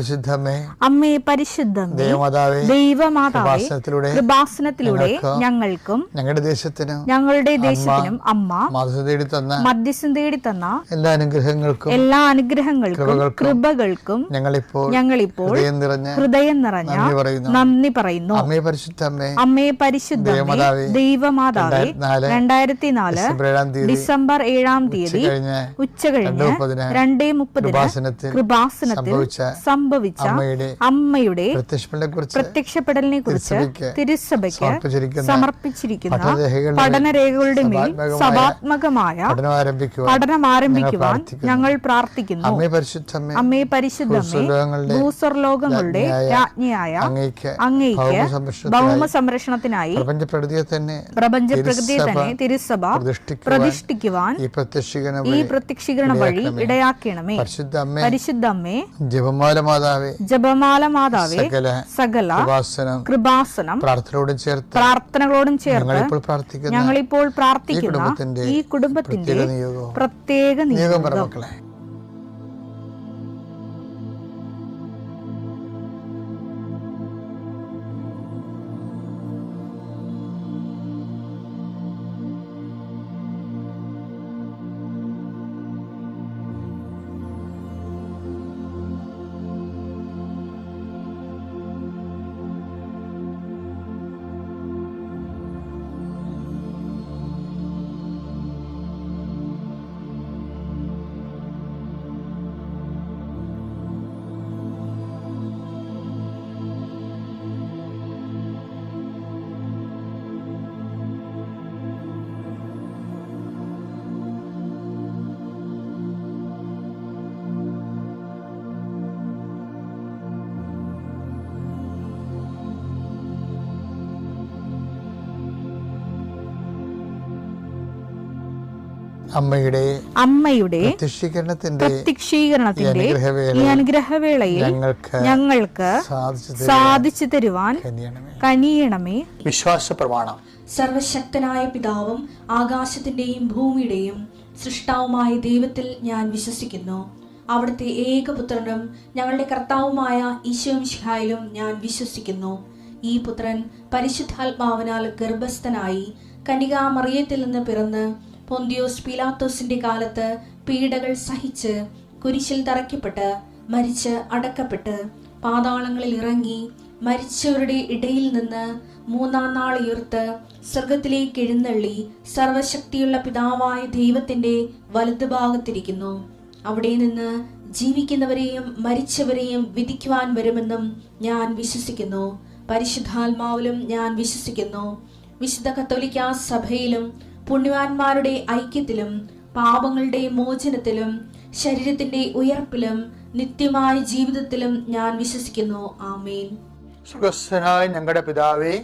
പരിശുദ്ധമേ, അമ്മേ പരിശുദ്ധമേ, ദൈവമാതാവേ, കൃപാസനത്തിലൂടെ ഞങ്ങൾക്കും ഞങ്ങളുടെ ദേശത്തിനും അമ്മ മധ്യസ്ഥം തേടി തന്ന എല്ലാ അനുഗ്രഹങ്ങൾക്കും കൃപകൾക്കും ഞങ്ങളിപ്പോൾ ഹൃദയം നിറഞ്ഞ നന്ദി പറയുന്നു. അമ്മേ പരിശുദ്ധമേ, ദൈവമാതാവേ, 2004 ഡിസംബർ 7-ാം തീയതി ഉച്ചകഴിഞ്ഞ് 2:30 കൃപാസനത്തിൽ സംഭവിച്ച അമ്മയുടെ പ്രത്യക്ഷപ്പെടലിനെ കുറിച്ച് തിരുസഭയ്ക്ക് സമർപ്പിച്ചിരിക്കുന്ന പഠനരേഖകളുടെ മേൽ സഭാത്മകമായ പഠനം ആരംഭിക്കുവാൻ ഞങ്ങൾ പ്രാർത്ഥിക്കുന്നു. അമ്മേ പരിശുദ്ധമേ, ഭൂസ്വർലോകങ്ങളുടെ രാജ്ഞിയായ അങ്ങേയ്ക്ക് ഭൗമ സംരക്ഷണത്തിനായി പ്രപഞ്ചപ്രകൃതിയെ തന്നെ തിരുസഭ പ്രതിഷ്ഠിക്കുവാൻ ഈ പ്രത്യക്ഷീകരണ വഴി ഇടയാക്കണമേ. പരിശുദ്ധമ്മേ, ജപമാല മാതാവേ, സകല കൃപാസനം പ്രാർത്ഥനകളോടും ചേർത്ത് ഞങ്ങളിപ്പോൾ പ്രാർത്ഥിക്കുന്ന ഈ കുടുംബത്തിന്റെ പ്രത്യേക നിയോഗം. അമ്മയുടെ പ്രത്യക്ഷീകരണത്തിന്റെ ഈ അനുഗ്രഹവേളയിൽ ഞങ്ങൾക്ക് സാധിച്ചു തരുവാൻ കനിയണമേ. വിശ്വാസ പ്രമാണം. സർവശക്തനായ പിതാവും ആകാശത്തിന്റെയും ഭൂമിയുടെയും സൃഷ്ടാവുമായ ദൈവത്തിൽ ഞാൻ വിശ്വസിക്കുന്നു. അവിടുത്തെ ഏകപുത്രനും ഞങ്ങളുടെ കർത്താവുമായ ഈശോ മിശിഹായിലും ഞാൻ വിശ്വസിക്കുന്നു. ഈ പുത്രൻ പരിശുദ്ധാത്മാവിനാൽ ഗർഭസ്ഥനായി കന്യകാമറിയത്തിൽ നിന്ന് പിറന്ന് പൊന്തിയോസ് പീലാത്തോസിന്റെ കാലത്ത് പീഡകൾ സഹിച്ച് കുരിശിൽ തറയ്ക്കപ്പെട്ട് മരിച്ച് അടക്കപ്പെട്ട് പാതാളങ്ങളിൽ ഇറങ്ങി മരിച്ചവരുടെ ഇടയിൽ നിന്ന് 3-ാം നാൾ ഉയർത്ത് സ്വർഗത്തിലേക്ക് എഴുന്നള്ളി സർവശക്തിയുള്ള പിതാവായ ദൈവത്തിന്റെ വലതുഭാഗത്തിരിക്കുന്നു. അവിടെ നിന്ന് ജീവിക്കുന്നവരെയും മരിച്ചവരെയും വിധിക്കുവാൻ വരുമെന്നും ഞാൻ വിശ്വസിക്കുന്നു. പരിശുദ്ധാത്മാവിലും ഞാൻ വിശ്വസിക്കുന്നു. വിശുദ്ധ കത്തോലിക്കാ സഭയിലും പുണ്യവാന്മാരുടെ ഐക്യത്തിലും പാപങ്ങളുടെ മോചനത്തിലും ശരീരത്തിന്റെ ഉയർപ്പിലും നിത്യമായ ജീവിതത്തിലും ഞാൻ വിശ്വസിക്കുന്നു. ആമേൻ. സ്വർഗ്ഗസ്ഥനായ ഞങ്ങളുടെ പിതാവേ,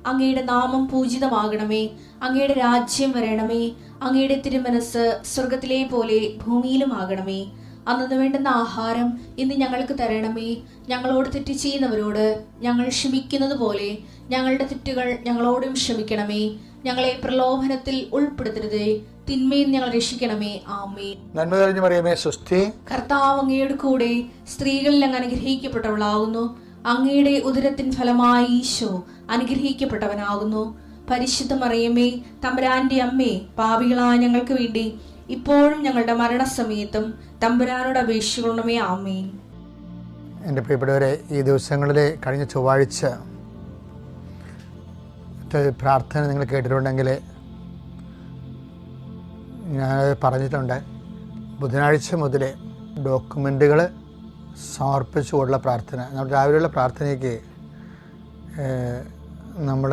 അങ്ങയുടെ നാമം പൂജിതമാകണമേ. അങ്ങയുടെ രാജ്യം വരണമേ. അങ്ങയുടെ തിരുമനസ് സ്വർഗത്തിലെ പോലെ ഭൂമിയിലും ആകണമേ. അന്നു വേണ്ടുന്ന ആഹാരം ഇന്ന് ഞങ്ങൾക്ക് തരണമേ. ഞങ്ങളോട് തെറ്റ് ചെയ്യുന്നവരോട് ഞങ്ങൾ ക്ഷമിക്കുന്നത് പോലെ ഞങ്ങളുടെ തെറ്റുകൾ ഞങ്ങളോടും ക്ഷമിക്കണമേ. ഞങ്ങളെ പ്രലോഭനത്തിൽ ഉൾപ്പെടുത്തരുതേ, തിന്മയിൽ ഞങ്ങൾ രക്ഷിക്കണമേ. ആമേൻ. നന്മ നിറഞ്ഞ മറിയമേ, സ്വസ്തി. കർത്താവ് അങ്ങയുടെ കൂടെ സ്ത്രീകളിൽ അങ്ങ് അനുഗ്രഹിക്കപ്പെട്ടവളാകുന്നു. അങ്ങയുടെ ഉദരത്തിൻ ഫലമായി ഈശോ അനുഗ്രഹിക്കപ്പെട്ടവനാകുന്നു. പരിശുദ്ധ മറിയമേ, തമ്പുരാന്റെ അമ്മേ, പാപികളായ ഞങ്ങൾക്ക് വേണ്ടി ഇപ്പോഴും ഞങ്ങളുടെ മരണസമയത്തും തമ്പുരാനോട് അപേക്ഷിക്കണമേ. ആമേൻ. എൻ്റെ പ്രിയപ്പെട്ടവരെ, ഈ ദിവസങ്ങളിലെ കഴിഞ്ഞ ചൊവ്വാഴ്ച പ്രാർത്ഥന നിങ്ങൾ കേട്ടിട്ടുണ്ടെങ്കിൽ ഞാൻ പറഞ്ഞിട്ടുണ്ട്. ബുധനാഴ്ച മുതൽ ഡോക്യുമെൻറ്റുകൾ സമർപ്പിച്ചുകൊണ്ടുള്ള പ്രാർത്ഥന. നമ്മൾ രാവിലെയുള്ള പ്രാർത്ഥനയ്ക്ക് നമ്മൾ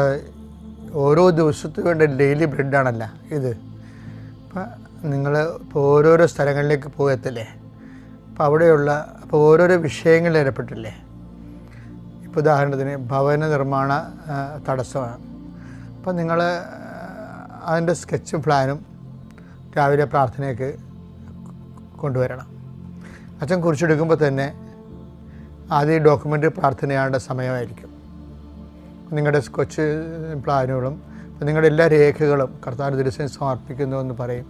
ഓരോ ദിവസത്തിന് വേണ്ട ഡെയിലി ബ്രെഡാണല്ല ഇത്. അപ്പം നിങ്ങൾ ഇപ്പോൾ ഓരോരോ സ്ഥലങ്ങളിലേക്ക് പോകത്തില്ലേ, അപ്പോൾ ഓരോരോ വിഷയങ്ങളിൽ ഏർപ്പെട്ടില്ലേ. ഇപ്പോൾ ഉദാഹരണത്തിന് ഭവന നിർമ്മാണ തടസ്സമാണ്. അപ്പം നിങ്ങൾ അതിൻ്റെ സ്കെച്ചും പ്ലാനും രാവിലെ പ്രാർത്ഥനയ്ക്ക് കൊണ്ടുവരണം. അച്ഛൻ കുറിച്ചെടുക്കുമ്പോൾ തന്നെ ആദ്യം ഡോക്യുമെൻ്റ് പ്രാർത്ഥനയാണ്ട സമയമായിരിക്കും. നിങ്ങളുടെ സ്കെച്ച് പ്ലാനുകളും നിങ്ങളുടെ എല്ലാ രേഖകളും കർത്താവിൻ്റെ ദിവസം സമർപ്പിക്കുന്നു എന്ന് പറയും.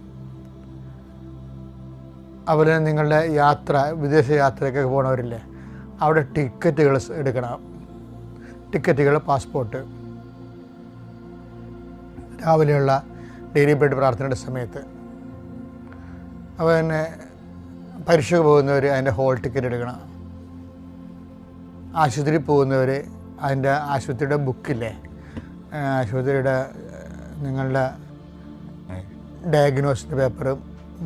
അതുപോലെ നിങ്ങളുടെ യാത്ര, വിദേശ യാത്രയ്ക്കൊക്കെ പോകണവരില്ലേ, അവിടെ ടിക്കറ്റുകൾ എടുക്കണം. ടിക്കറ്റുകൾ, പാസ്പോർട്ട്. രാവിലെയുള്ള ഡെയിലി ബ്രെഡ് പ്രാർത്ഥനയുടെ സമയത്ത് അപ്പോൾ തന്നെ പരീക്ഷയ്ക്ക് പോകുന്നവർ അതിൻ്റെ ഹോൾ ടിക്കറ്റ് എടുക്കണം. ആശുപത്രിയിൽ പോകുന്നവർ അതിൻ്റെ ആശുപത്രിയുടെ ബുക്കില്ലേ, ആശുപത്രിയുടെ നിങ്ങളുടെ ഡയഗ്നോസിൻ്റെ പേപ്പർ,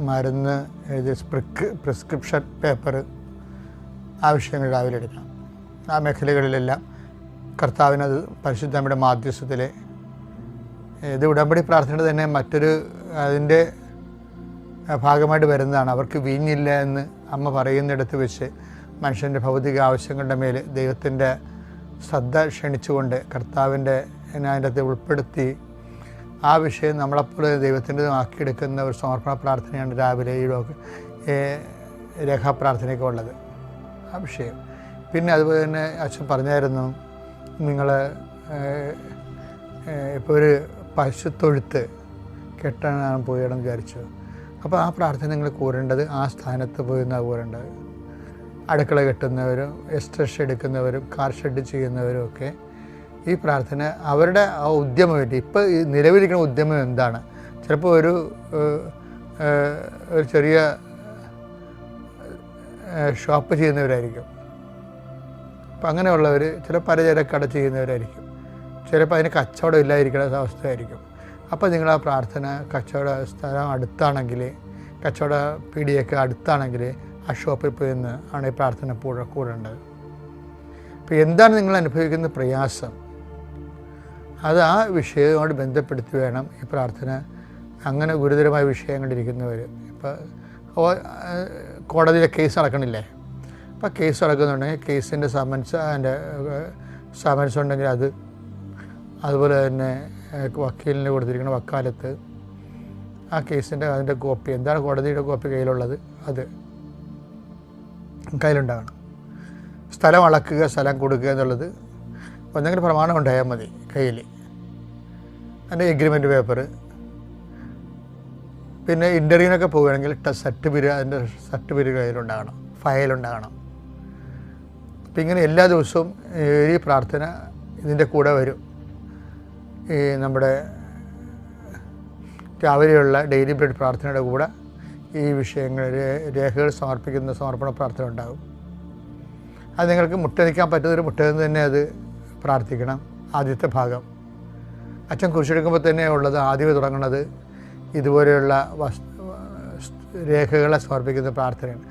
മരുന്ന് എഴുതിയ പ്രിസ്ക്രിപ്ഷൻ പേപ്പർ, ആ വിഷയങ്ങൾ രാവിലെ എടുക്കണം. ആ മേഖലകളിലെല്ലാം കർത്താവിനത് പരിശുദ്ധമ്മയുടെ മാധ്യസ്ഥത്തിൽ ഇത് ഉടമ്പടി പ്രാർത്ഥനയുടെ തന്നെ മറ്റൊരു അതിൻ്റെ ഭാഗമായിട്ട് വരുന്നതാണ്. അവർക്ക് വീഞ്ഞില്ല എന്ന് അമ്മ പറയുന്നിടത്ത് വെച്ച് മനുഷ്യൻ്റെ ഭൗതിക ആവശ്യങ്ങളുടെ മേൽ ദൈവത്തിൻ്റെ ശ്രദ്ധ ക്ഷണിച്ചുകൊണ്ട് കർത്താവിൻ്റെ അതിൻ്റെ അകത്ത് ഉൾപ്പെടുത്തി ആ വിഷയം നമ്മളെപ്പോലെ ദൈവത്തിൻ്റെതുമാക്കിയെടുക്കുന്ന ഒരു സമർപ്പണ പ്രാർത്ഥനയാണ് രാവിലെ ഈ രേഖാപ്രാർത്ഥനയൊക്കെ ഉള്ളത്, ആ വിഷയം. പിന്നെ അതുപോലെ തന്നെ അച്ഛൻ പറഞ്ഞായിരുന്നു, നിങ്ങൾ ഇപ്പോൾ ഒരു പശുത്തൊഴുത്ത് കെട്ടാനാണ് പോയിടം വിചാരിച്ചു. അപ്പോൾ ആ പ്രാർത്ഥന നിങ്ങൾ കൂരേണ്ടത് ആ സ്ഥാനത്ത് പോയി നിന്നാണ് കൂരേണ്ടത്. അടുക്കള കെട്ടുന്നവരും എസ്റ്റേറ്റ് എടുക്കുന്നവരും കാർ ഷെഡ് ചെയ്യുന്നവരും ഒക്കെ ഈ പ്രാർത്ഥന അവരുടെ ആ ഉദ്യമമായിട്ട് ഇപ്പോൾ ഈ നിലവിലിരിക്കുന്ന ഉദ്യമം എന്താണ്? ചിലപ്പോൾ ഒരു ചെറിയ ഷോപ്പ് ചെയ്യുന്നവരായിരിക്കും. അപ്പം അങ്ങനെയുള്ളവർ ചില പലചരക്കട ചെയ്യുന്നവരായിരിക്കും. ചിലപ്പോൾ അതിന് കച്ചവടം ഇല്ലാതിരിക്കുന്ന അവസ്ഥയായിരിക്കും. അപ്പോൾ നിങ്ങൾ ആ പ്രാർത്ഥന കച്ചവട സ്ഥലം അടുത്താണെങ്കിൽ, കച്ചവട പീടിയൊക്കെ അടുത്താണെങ്കിൽ ആ ഷോപ്പിൽ പോയി നിന്ന് ആണ് ഈ പ്രാർത്ഥന കൂടേണ്ടത്. അപ്പോൾ എന്താണ് നിങ്ങൾ അനുഭവിക്കുന്ന പ്രയാസം, അത് ആ വിഷയവുമായിട്ട് ബന്ധപ്പെടുത്തി വേണം ഈ പ്രാർത്ഥന. അങ്ങനെ ഗുരുതരമായ വിഷയങ്ങളിരിക്കുന്നവർ, ഇപ്പോൾ കോടതിയിലെ കേസ് നടക്കണില്ലേ, അപ്പോൾ കേസ് നടക്കുന്നുണ്ടെങ്കിൽ കേസിൻ്റെ സമൻസ് ഉണ്ടെങ്കിൽ അത്, അതുപോലെ തന്നെ വക്കീലിന് കൊടുത്തിരിക്കുന്ന വക്കാലത്ത് ആ കേസിൻ്റെ അതിൻ്റെ കോപ്പി, എന്താണ് കോടതിയുടെ കോപ്പി കയ്യിലുള്ളത് അത് കയ്യിലുണ്ടാകണം. സ്ഥലം അളക്കുക, സ്ഥലം കൊടുക്കുക എന്നുള്ളത് എന്തെങ്കിലും പ്രമാണം ഉണ്ടായാൽ മതി കയ്യിൽ. അതിൻ്റെ എഗ്രിമെൻ്റ് പേപ്പർ. പിന്നെ ഇൻ്റർവ്യൂവിനൊക്കെ പോവുകയാണെങ്കിൽ അതിൻ്റെ സർട്ടിഫിക്കറ്റ് കയ്യിലുണ്ടാകണം, ഫയലുണ്ടാകണം. അപ്പം ഇങ്ങനെ എല്ലാ ദിവസവും ഈ പ്രാർത്ഥന ഇതിൻ്റെ കൂടെ വരും. ഈ നമ്മുടെ രാവിലെയുള്ള ഡെയിലി ബ്രെഡ് പ്രാർത്ഥനയുടെ കൂടെ ഈ വിഷയങ്ങൾ രേഖകൾ സമർപ്പിക്കുന്ന സമർപ്പണ പ്രാർത്ഥന ഉണ്ടാകും. അത് നിങ്ങൾക്ക് മുട്ടനിക്കാൻ പറ്റുന്നൊരു മുട്ടയെന്ന് തന്നെ അത് പ്രാർത്ഥിക്കണം. ആദ്യത്തെ ഭാഗം അച്ഛൻ കുരിശെടുക്കുമ്പോൾ തന്നെ ഉള്ളത് ആദ്യമേ തുടങ്ങുന്നത് ഇതുപോലെയുള്ള രേഖകളെ സമർപ്പിക്കുന്ന പ്രാർത്ഥനയാണ്.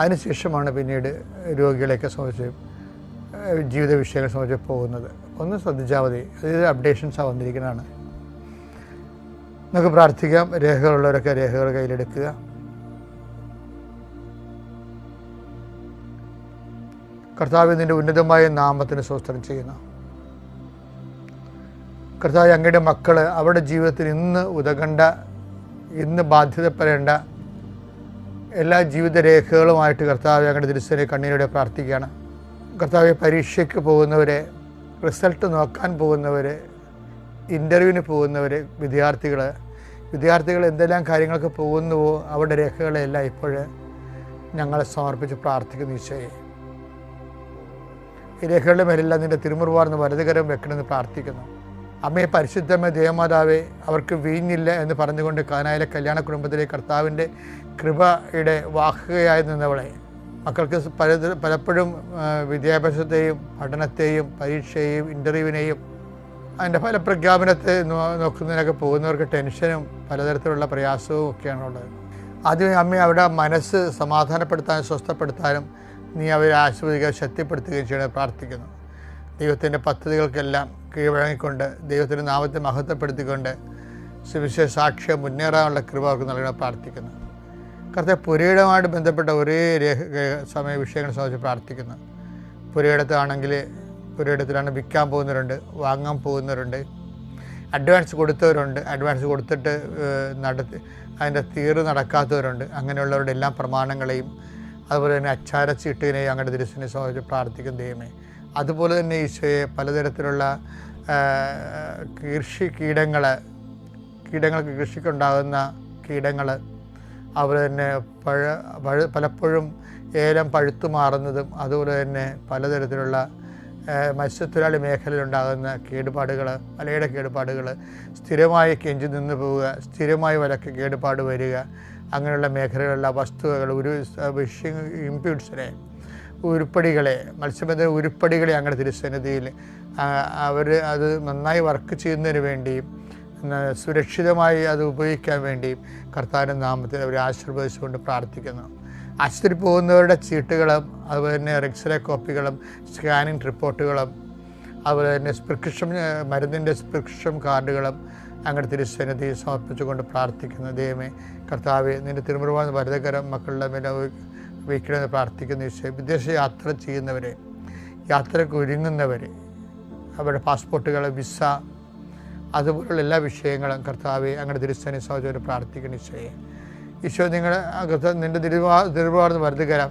അതിനുശേഷമാണ് പിന്നീട് രോഗികളെയൊക്കെ സംബന്ധിച്ച് ജീവിത വിഷയങ്ങളെ സംബന്ധിച്ച് പോകുന്നത്. ഒന്ന് ശ്രദ്ധിച്ചാൽ മതി, അതായത് അപ്ഡേഷൻസാണ് വന്നിരിക്കുന്നതാണ്. നമുക്ക് പ്രാർത്ഥിക്കാം. രേഖകളുള്ളവരൊക്കെ രേഖകൾ കയ്യിലെടുക്കുക. കർത്താവ് നിൻ്റെ ഉന്നതമായ നാമത്തിന് സ്തോത്രം ചെയ്യുന്നു. കർത്താവ്, അങ്ങയുടെ മക്കൾ അവരുടെ ജീവിതത്തിൽ ഇന്ന് ഉതകണ്ട, ഇന്ന് ബാധ്യതപ്പെടേണ്ട എല്ലാ ജീവിതരേഖകളുമായിട്ട് കർത്താവ് അങ്ങയുടെ തിരുസേനയെ കണ്ണീരോടെ പ്രാർത്ഥിക്കുകയാണ്. കർത്താവ്, പരീക്ഷയ്ക്ക് പോകുന്നവരെ, റിസൾട്ട് നോക്കാൻ പോകുന്നവർ, ഇൻ്റർവ്യൂവിന് പോകുന്നവർ, വിദ്യാർത്ഥികൾ എന്തെല്ലാം കാര്യങ്ങൾക്ക് പോകുന്നുവോ അവരുടെ രേഖകളെല്ലാം ഇപ്പോൾ ഞങ്ങളെ സമർപ്പിച്ച് പ്രാർത്ഥിക്കുന്നു. ഈശോയെ, ഈ രേഖകളുടെ മേലെല്ലാം നിൻ്റെ തിരുമുറുവാർന്ന് വലതുകരം വെക്കണമെന്ന് പ്രാർത്ഥിക്കുന്നു. അമ്മയെ പരിശുദ്ധമേ ദേവമാതാവേ, അവർക്ക് വീഞ്ഞില്ല എന്ന് പറഞ്ഞുകൊണ്ട് കാനായിലെ കല്യാണ കുടുംബത്തിലെ കർത്താവിൻ്റെ കൃപയുടെ വാഹകയായി നിന്നവളെ, മക്കൾക്ക് പലപ്പോഴും വിദ്യാഭ്യാസത്തെയും പഠനത്തെയും പരീക്ഷയെയും ഇൻ്റർവ്യൂവിനെയും അതിൻ്റെ ഫലപ്രഖ്യാപനത്തെ നോക്കുന്നതിനൊക്കെ പോകുന്നവർക്ക് ടെൻഷനും പലതരത്തിലുള്ള പ്രയാസവും ഒക്കെയാണുള്ളത്. ആദ്യമേ അമ്മയെ അവിടെ മനസ്സ് സമാധാനപ്പെടുത്താനും സ്വസ്ഥപ്പെടുത്താനും നീ അവരെ ആശ്വദിക്കുക, ശക്തിപ്പെടുത്തുകയും ചെയ്യണമെന്ന് പ്രാർത്ഥിക്കുന്നു. ദൈവത്തിൻ്റെ പദ്ധതികൾക്കെല്ലാം കീഴ്വഴങ്ങിക്കൊണ്ട് ദൈവത്തിൻ്റെ നാമത്തെ മഹത്വപ്പെടുത്തിക്കൊണ്ട് സുവിശേഷ സാക്ഷ്യം മുന്നേറാനുള്ള കൃപ അവർക്ക് നൽകണമെന്ന് പ്രാർത്ഥിക്കുന്നു. കർത്താവ്, പുരയിടമായിട്ട് ബന്ധപ്പെട്ട ഒരേ സമയ വിഷയങ്ങളെ സംബന്ധിച്ച് പ്രാർത്ഥിക്കുന്നു. പുരയിടത്താണെങ്കിൽ പുരയിടത്തിലാണ് വിൽക്കാൻ പോകുന്നവരുണ്ട്, വാങ്ങാൻ പോകുന്നവരുണ്ട്, അഡ്വാൻസ് കൊടുത്തവരുണ്ട്, അഡ്വാൻസ് കൊടുത്തിട്ട് അതിൻ്റെ തീർ നടക്കാത്തവരുണ്ട്. അങ്ങനെയുള്ളവരുടെ എല്ലാ പ്രമാണങ്ങളെയും അതുപോലെ തന്നെ അച്ചാരച്ചീട്ടിനെയും അങ്ങയുടെ തിരുസേനയെ സംബന്ധിച്ച് പ്രാർത്ഥിക്കും ദൈവമേ. അതുപോലെ തന്നെ ഈശോയെ, പലതരത്തിലുള്ള കീടങ്ങൾക്ക് കൃഷിക്കുണ്ടാകുന്ന കീടങ്ങൾ, അതുപോലെ തന്നെ പലപ്പോഴും ഏലം പഴുത്തു മാറുന്നതും, അതുപോലെ തന്നെ പലതരത്തിലുള്ള മത്സ്യത്തൊഴിലാളി മേഖലയിലുണ്ടാകുന്ന കേടുപാടുകൾ, വലയുടെ കേടുപാടുകൾ, സ്ഥിരമായി കെഞ്ചി നിന്ന് പോവുക, സ്ഥിരമായി വലയ്ക്ക് കേടുപാട് വരിക, അങ്ങനെയുള്ള മേഖലകളിലുള്ള വസ്തുവകൾ, ഇംപ്യൂട്ട്സിനെ, ഉരുപ്പടികളെ, മത്സ്യബന്ധന ഉരുപ്പടികളെ അങ്ങനെ തിരുസന്നിധിയിൽ അവർ അത് നന്നായി വർക്ക് ചെയ്യുന്നതിന് വേണ്ടിയും സുരക്ഷിതമായി അത് ഉപയോഗിക്കാൻ വേണ്ടിയും കർത്താവിൻ്റെ നാമത്തിൽ അവർ ആശീർവദിച്ചുകൊണ്ട് പ്രാർത്ഥിക്കുന്നു. ആശുപത്രിയിൽ പോകുന്നവരുടെ ചീട്ടുകളും, അതുപോലെ തന്നെ എക്സ്റേ കോപ്പികളും, സ്കാനിങ് റിപ്പോർട്ടുകളും, അതുപോലെ തന്നെ മരുന്നിൻ്റെ പ്രിസ്ക്രിപ്ഷൻ കാർഡുകളും അങ്ങനെ തിരുസന്നിധി സമർപ്പിച്ചുകൊണ്ട് പ്രാർത്ഥിക്കുന്നു. ദൈവമേ കർത്താവെ, നിൻ്റെ തിരുമുറുവാൻ വരദകരം മക്കളുടെ മേലെ വയ്ക്കണമെന്ന് പ്രാർത്ഥിക്കുന്ന വിഷയം. വിദേശ യാത്ര ചെയ്യുന്നവരെ, യാത്രയ്ക്ക് ഒരുങ്ങുന്നവരെ, അവരുടെ പാസ്പോർട്ടുകൾ, വിസ, അതുപോലുള്ള എല്ലാ വിഷയങ്ങളും കർത്താവെ അങ്ങനെ തിരുസന്നിധി സഹോദരൻ പ്രാർത്ഥിക്കുന്ന വിഷയം. ഈശോ നിങ്ങളുടെ നിൻ്റെ തിരുവാർന്ന് വരദകരം,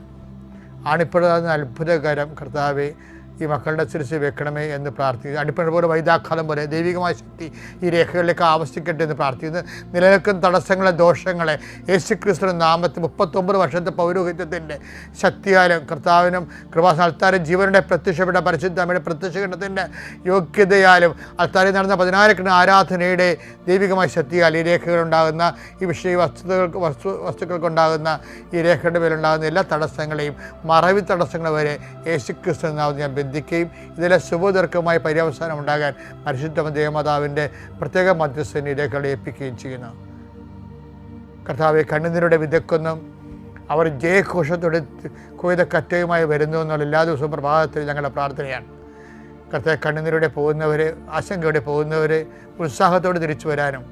ആണിപ്പഴുതാകുന്ന അത്ഭുതകരം കർത്താവെ ഈ മക്കളുടെ ശിരസിൽ വെക്കണമേ എന്ന് പ്രാർത്ഥിക്കുന്നു. അടിപ്പഴ പോലെ വൈദാഘാതം പോലെ ദൈവികമായ ശക്തി ഈ രേഖകളിലേക്ക് ആവശ്യിക്കട്ടെ എന്ന് പ്രാർത്ഥിക്കുന്നു. നിലനിൽക്കുന്ന തടസ്സങ്ങളെ, ദോഷങ്ങളെ യേശുക്രിസ്തുവിന്റെ നാമത്തിൽ 39 വർഷത്തെ പൗരോഹിത്യത്തിൻ്റെ ശക്തിയാലും കർത്താവിനും കൃപാസ്ഥാനത്താരും ജീവനുടെ പ്രത്യക്ഷപ്പെട്ട പരിശുദ്ധ അമ്മയുടെ പ്രത്യക്ഷീകരണത്തിൻ്റെ യോഗ്യതയാലും അൽത്താരിൽ നടന്ന 16 ആരാധനയുടെ ദൈവികമായ ശക്തിയാൽ ഈ രേഖകളുണ്ടാകുന്ന ഈ വിഷയ വസ്തുക്കൾക്കുണ്ടാകുന്ന ഈ രേഖയുടെ മേലുണ്ടാകുന്ന എല്ലാ തടസ്സങ്ങളെയും, മറവി തടസ്സങ്ങൾ വരെ യേശുക്രിസ്തു നാമത്തിൽ ഞാൻ ബന്ധിക്കുകയും ഇതിലെ ശുഭദീർഘമായ പര്യവസാനം ഉണ്ടാകാൻ പരിശുദ്ധ ദേവമാതാവിൻ്റെ പ്രത്യേക മധ്യസ്ഥനെ രേഖകളെ ഏൽപ്പിക്കുകയും ചെയ്യുന്നു. കർത്താവെ, കണ്ണുനീരുടെ വിതയ്ക്കൊന്നും അവർ ജയഘോഷത്തോടെ കൊയ്തക്കറ്റയുമായി വരുന്നു എന്നുള്ള എല്ലാ ദിവസവും പ്രഭാതത്തിൽ ഞങ്ങളുടെ പ്രാർത്ഥനയാണ്. കർത്താവെ, കണ്ണുനീരുടെ പോകുന്നവർ, ആശങ്കയോടെ പോകുന്നവർ ഉത്സാഹത്തോടെ തിരിച്ചു വരാനും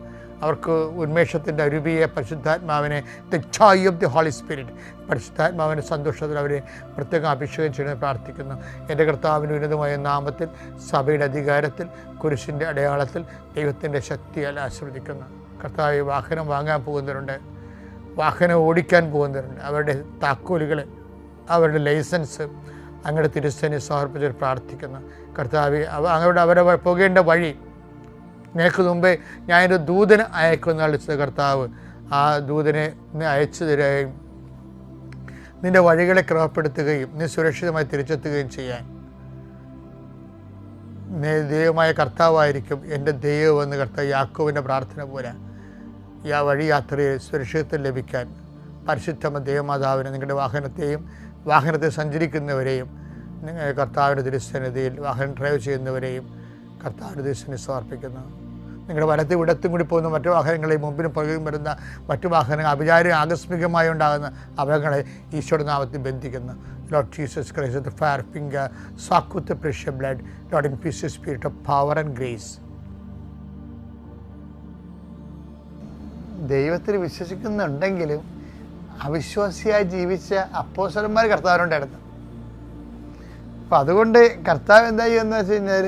അവർക്ക് ഉന്മേഷത്തിൻ്റെ അരുവിയെ പരിശുദ്ധാത്മാവിനെ, the joy of the holy spirit, പരിശുദ്ധാത്മാവിൻ്റെ സന്തോഷത്തിൽ അവരെ പ്രത്യേകം അഭിഷേകം ചെയ്യണമെന്ന് പ്രാർത്ഥിക്കുന്നു. എൻ്റെ കർത്താവിൻ്റെ ഉന്നതമായ നാമത്തിൽ, സഭയുടെ അധികാരത്തിൽ, കുരിശിൻ്റെ അടയാളത്തിൽ, ദൈവത്തിൻ്റെ ശക്തിയാൽ ആശീർവദിക്കുന്നു. കർത്താവ്, വാഹനം വാങ്ങാൻ പോകുന്നവരുണ്ട്, വാഹനം ഓടിക്കാൻ പോകുന്നവരുണ്ട്, അവരുടെ താക്കോലുകൾ, അവരുടെ ലൈസൻസ് അങ്ങയുടെ തിരുസന്നിധിയിൽ സമർപ്പിച്ച് പ്രാർത്ഥിക്കുന്നു. കർത്താവ്, അവരെ പോകേണ്ട വഴി നിനക്ക് മുമ്പേ ഞാനൊരു ദൂതനെ അയക്കുമെന്ന് വിളിച്ചത് കർത്താവ് ആ ദൂതനെ അയച്ചു തരികയും നിൻ്റെ വഴികളെ ക്രമപ്പെടുത്തുകയും നീ സുരക്ഷിതമായി തിരിച്ചെത്തുകയും ചെയ്യാൻ ദൈവമായ കർത്താവായിരിക്കും എൻ്റെ ദൈവമെന്ന് കർത്താവ് യാക്കോബിൻ്റെ പ്രാർത്ഥന പോലെ ഈ വഴി യാത്രയിൽ സുരക്ഷിതത്വം ലഭിക്കാൻ പരിശുദ്ധ ദൈവമാതാവിനെ നിങ്ങളുടെ വാഹനത്തെ സഞ്ചരിക്കുന്നവരെയും കർത്താവിൻ്റെ തിരുസന്നിധിയിൽ വാഹനം ഡ്രൈവ് ചെയ്യുന്നവരെയും കർത്താവിൻ്റെ തിരുസന്നിധിയിൽ സമർപ്പിക്കുന്നു. നിങ്ങളുടെ വലത്തും ഇടത്തും കൂടി പോകുന്ന മറ്റു വാഹനങ്ങളെയും മുമ്പിനും പുറകിലും വരുന്ന മറ്റു വാഹനങ്ങൾ ആകസ്മികമായി ഉണ്ടാകുന്ന അപകടങ്ങളെ ഈശോയുടെ നാമത്തിൽ ബന്ധിക്കുന്നു. Lord Jesus Christ, the fire finger, soak with the precious blood, Lord, infuse your spirit of power and grace. ദൈവത്തിൽ വിശ്വസിക്കുന്നുണ്ടെങ്കിലും അവിശ്വാസിയായി ജീവിച്ച അപ്പോസ്തലന്മാർ കർത്താവിനുണ്ടായിരുന്നു. അപ്പം അതുകൊണ്ട് കർത്താവ് എന്താ ചെയ്യുന്നത് വെച്ച് കഴിഞ്ഞാൽ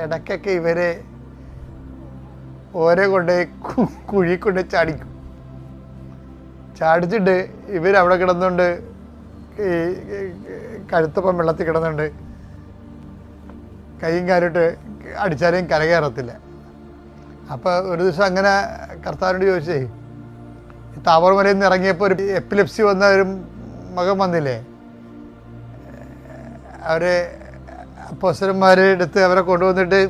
ഇടയ്ക്കൊക്കെ ഇവരെ ഓരോ കൊണ്ട് കുഴി കൊണ്ട് ചാടിച്ചിട്ട് ഇവരവിടെ കിടന്നുകൊണ്ട് ഈ കഴുത്തപ്പം വെള്ളത്തിൽ കിടന്നുണ്ട് കൈയും കാലിട്ട് അടിച്ചാലും കരകയറത്തില്ല. അപ്പോൾ ഒരു ദിവസം അങ്ങനെ കർത്താവിനോട് ചോദിച്ചേ, താബോർ മലയിൽ നിന്ന് ഇറങ്ങിയപ്പോൾ ഒരു എപ്പിലെപ്സി വന്ന ഒരു മകൻ വന്നില്ലേ, അവരെ അപ്പോസ്തലന്മാരെ അടുത്ത് അവരെ കൊണ്ടുവന്നിട്ട്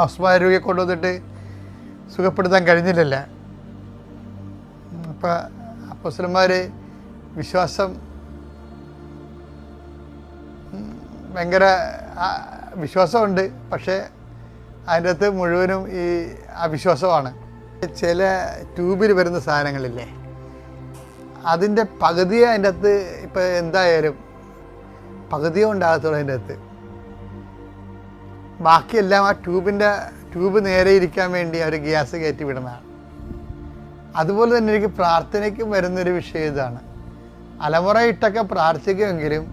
അസ്മാരോഗ്യം കൊണ്ടുവന്നിട്ട് സുഖപ്പെടുത്താൻ കഴിഞ്ഞില്ലല്ല. അപ്പം അപ്പോസ്തലന്മാർ വിശ്വാസം ഭയങ്കര വിശ്വാസമുണ്ട്, പക്ഷേ അതിൻ്റെ അകത്ത് മുഴുവനും ഈ അവിശ്വാസമാണ്. ചില ട്യൂബിൽ വരുന്ന സാധനങ്ങളില്ലേ, അതിൻ്റെ പകുതിയെ അതിൻ്റെ അകത്ത് ഇപ്പം എന്തായാലും പകുതിയോ ഉണ്ടാകത്തുള്ളൂ അതിൻ്റെ അകത്ത്. ബാക്കിയെല്ലാം ആ ട്യൂബ് നേരെ ഇരിക്കാൻ വേണ്ടി അവർ ഗ്യാസ് കയറ്റി വിടുന്നതാണ്. അതുപോലെ തന്നെ എനിക്ക് പ്രാർത്ഥനയ്ക്കും വരുന്നൊരു വിഷയം ഇതാണ്. അലമുറയിട്ടൊക്കെ പ്രാർത്ഥിക്കുമെങ്കിലും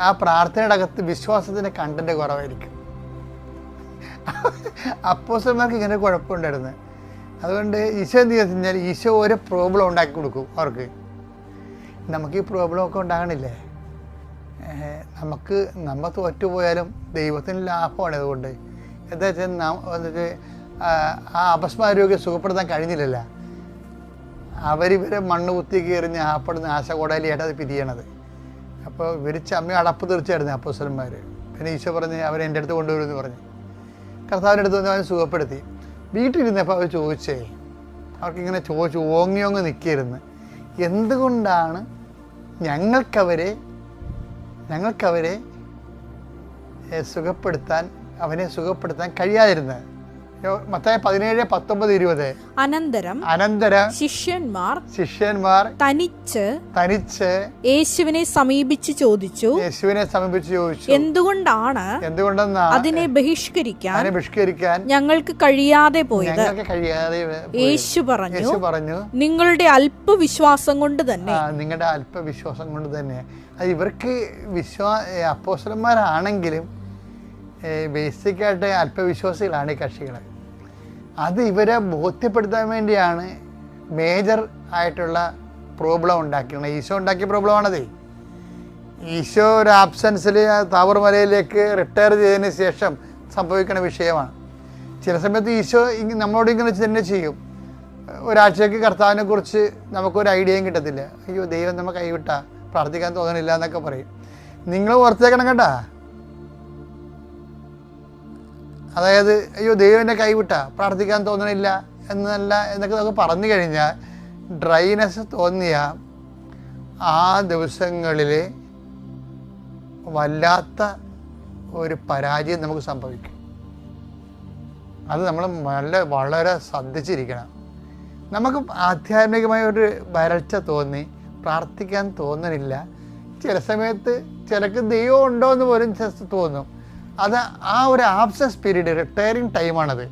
ആ പ്രാർത്ഥനയുടെ അകത്ത് വിശ്വാസത്തിൻ്റെ കണ്ടന്റ് കുറവായിരിക്കും. അപ്പോസ്തലന്മാർക്ക് ഇങ്ങനെ കുഴപ്പമുണ്ടായിരുന്നു. അതുകൊണ്ട് ഈശോ എന്ത് ചെയ്തു കഴിഞ്ഞാൽ ഈശോ ഓരോ പ്രോബ്ലം ഉണ്ടാക്കി കൊടുക്കും അവർക്ക്. നമുക്ക് ഈ പ്രോബ്ലമൊക്കെ ഉണ്ടാകണില്ലേ, നമ്മൾ തോറ്റുപോയാലും ദൈവത്തിന് ലാഭമാണ്. അതുകൊണ്ട് എന്താ വെച്ചാൽ വന്നിട്ട് ആ അപസ്മാരോഗ്യം സുഖപ്പെടുത്താൻ കഴിഞ്ഞില്ലല്ല, അവരിവരെ മണ്ണ് കുത്തിയൊക്കെ എറിഞ്ഞ് ആപ്പെടുന്ന ആശകോടാലിയായിട്ട് അത് പിരിയണത്. അപ്പോൾ ഇവർ ചമ്മി അടപ്പ് തീർച്ചയായിരുന്നു അപ്പോസ്തലന്മാർ. പിന്നെ ഈശോ പറഞ്ഞ് അവരെ എൻ്റെ അടുത്ത് കൊണ്ടുവരുമെന്ന് പറഞ്ഞ് കർത്താവിൻ്റെ അടുത്ത് വന്ന് അവനെ സുഖപ്പെടുത്തി. വീട്ടിലിരുന്നപ്പോൾ അവർ ചോദിച്ചേ, അവർക്കിങ്ങനെ ചോദിച്ചു ഓങ്ങി നിൽക്കിയിരുന്നു, എന്തുകൊണ്ടാണ് ഞങ്ങൾക്കവരെ അവനെ സുഖപ്പെടുത്താൻ കഴിയാതിരുന്നത്? മത്തായി 17:19-20. അനന്തരം ശിഷ്യന്മാർ തനിച്ച് യേശുവിനെ സമീപിച്ച് ചോദിച്ചു, എന്തുകൊണ്ടാണ് അതിനെ ബഹിഷ്കരിക്കാൻ ഞങ്ങൾക്ക് കഴിയാതെ പോയത്? യേശു പറഞ്ഞു, നിങ്ങളുടെ അല്പവിശ്വാസം കൊണ്ട് തന്നെ. അത് ഇവർക്ക് അപ്പോസ്തലന്മാരാണെങ്കിലും ബേസിക്കായിട്ട് അല്പവിശ്വാസികളാണ് ഈ കക്ഷികൾ. അത് ഇവരെ ബോധ്യപ്പെടുത്താൻ വേണ്ടിയാണ് മേജർ ആയിട്ടുള്ള പ്രോബ്ലം ഉണ്ടാക്കിയത്. ഈശോ ഉണ്ടാക്കിയ പ്രോബ്ലമാണത്. ഈശോ ഒരു ആബ്സെൻസിൽ താബോർ മലയിലേക്ക് റിട്ടയർ ചെയ്തതിന് ശേഷം സംഭവിക്കുന്ന വിഷയമാണ്. ചില സമയത്ത് ഈശോ നമ്മളോട് ഇങ്ങനെ തന്നെ ചെയ്യും. ഒരാഴ്ചയ്ക്ക് കർത്താവിനെ കുറിച്ച് നമുക്കൊരു ഐഡിയയും കിട്ടത്തില്ല. അയ്യോ ദൈവം നമ്മൾ കൈവിട്ട, പ്രാർത്ഥിക്കാൻ തോന്നണില്ല എന്നൊക്കെ പറയും. നിങ്ങൾ ഓർത്തേക്കണം കേട്ടാ. അതായത് അയ്യോ ദൈവം എന്നെ കൈവിട്ട, പ്രാർത്ഥിക്കാൻ തോന്നണില്ല എന്നൊക്കെ നമുക്ക് പറഞ്ഞു കഴിഞ്ഞാൽ ഡ്രൈനെസ് തോന്നിയ ആ ദിവസങ്ങളിൽ വല്ലാത്ത ഒരു പരാജയം നമുക്ക് സംഭവിക്കും. അത് നമ്മൾ വളരെ ശ്രദ്ധിച്ചിരിക്കണം. നമുക്ക് ആധ്യാത്മികമായ ഒരു വരൾച്ച തോന്നി, പ്രാർത്ഥിക്കാൻ തോന്നണില്ല. ചില സമയത്ത് ചിലക്ക് ദൈവം ഉണ്ടോ എന്ന് പോലും തോന്നും. അത് ആ ഒരു ആബ്സെൻസ് പീരീഡ്, റിട്ടയറിങ് ടൈമാണത്.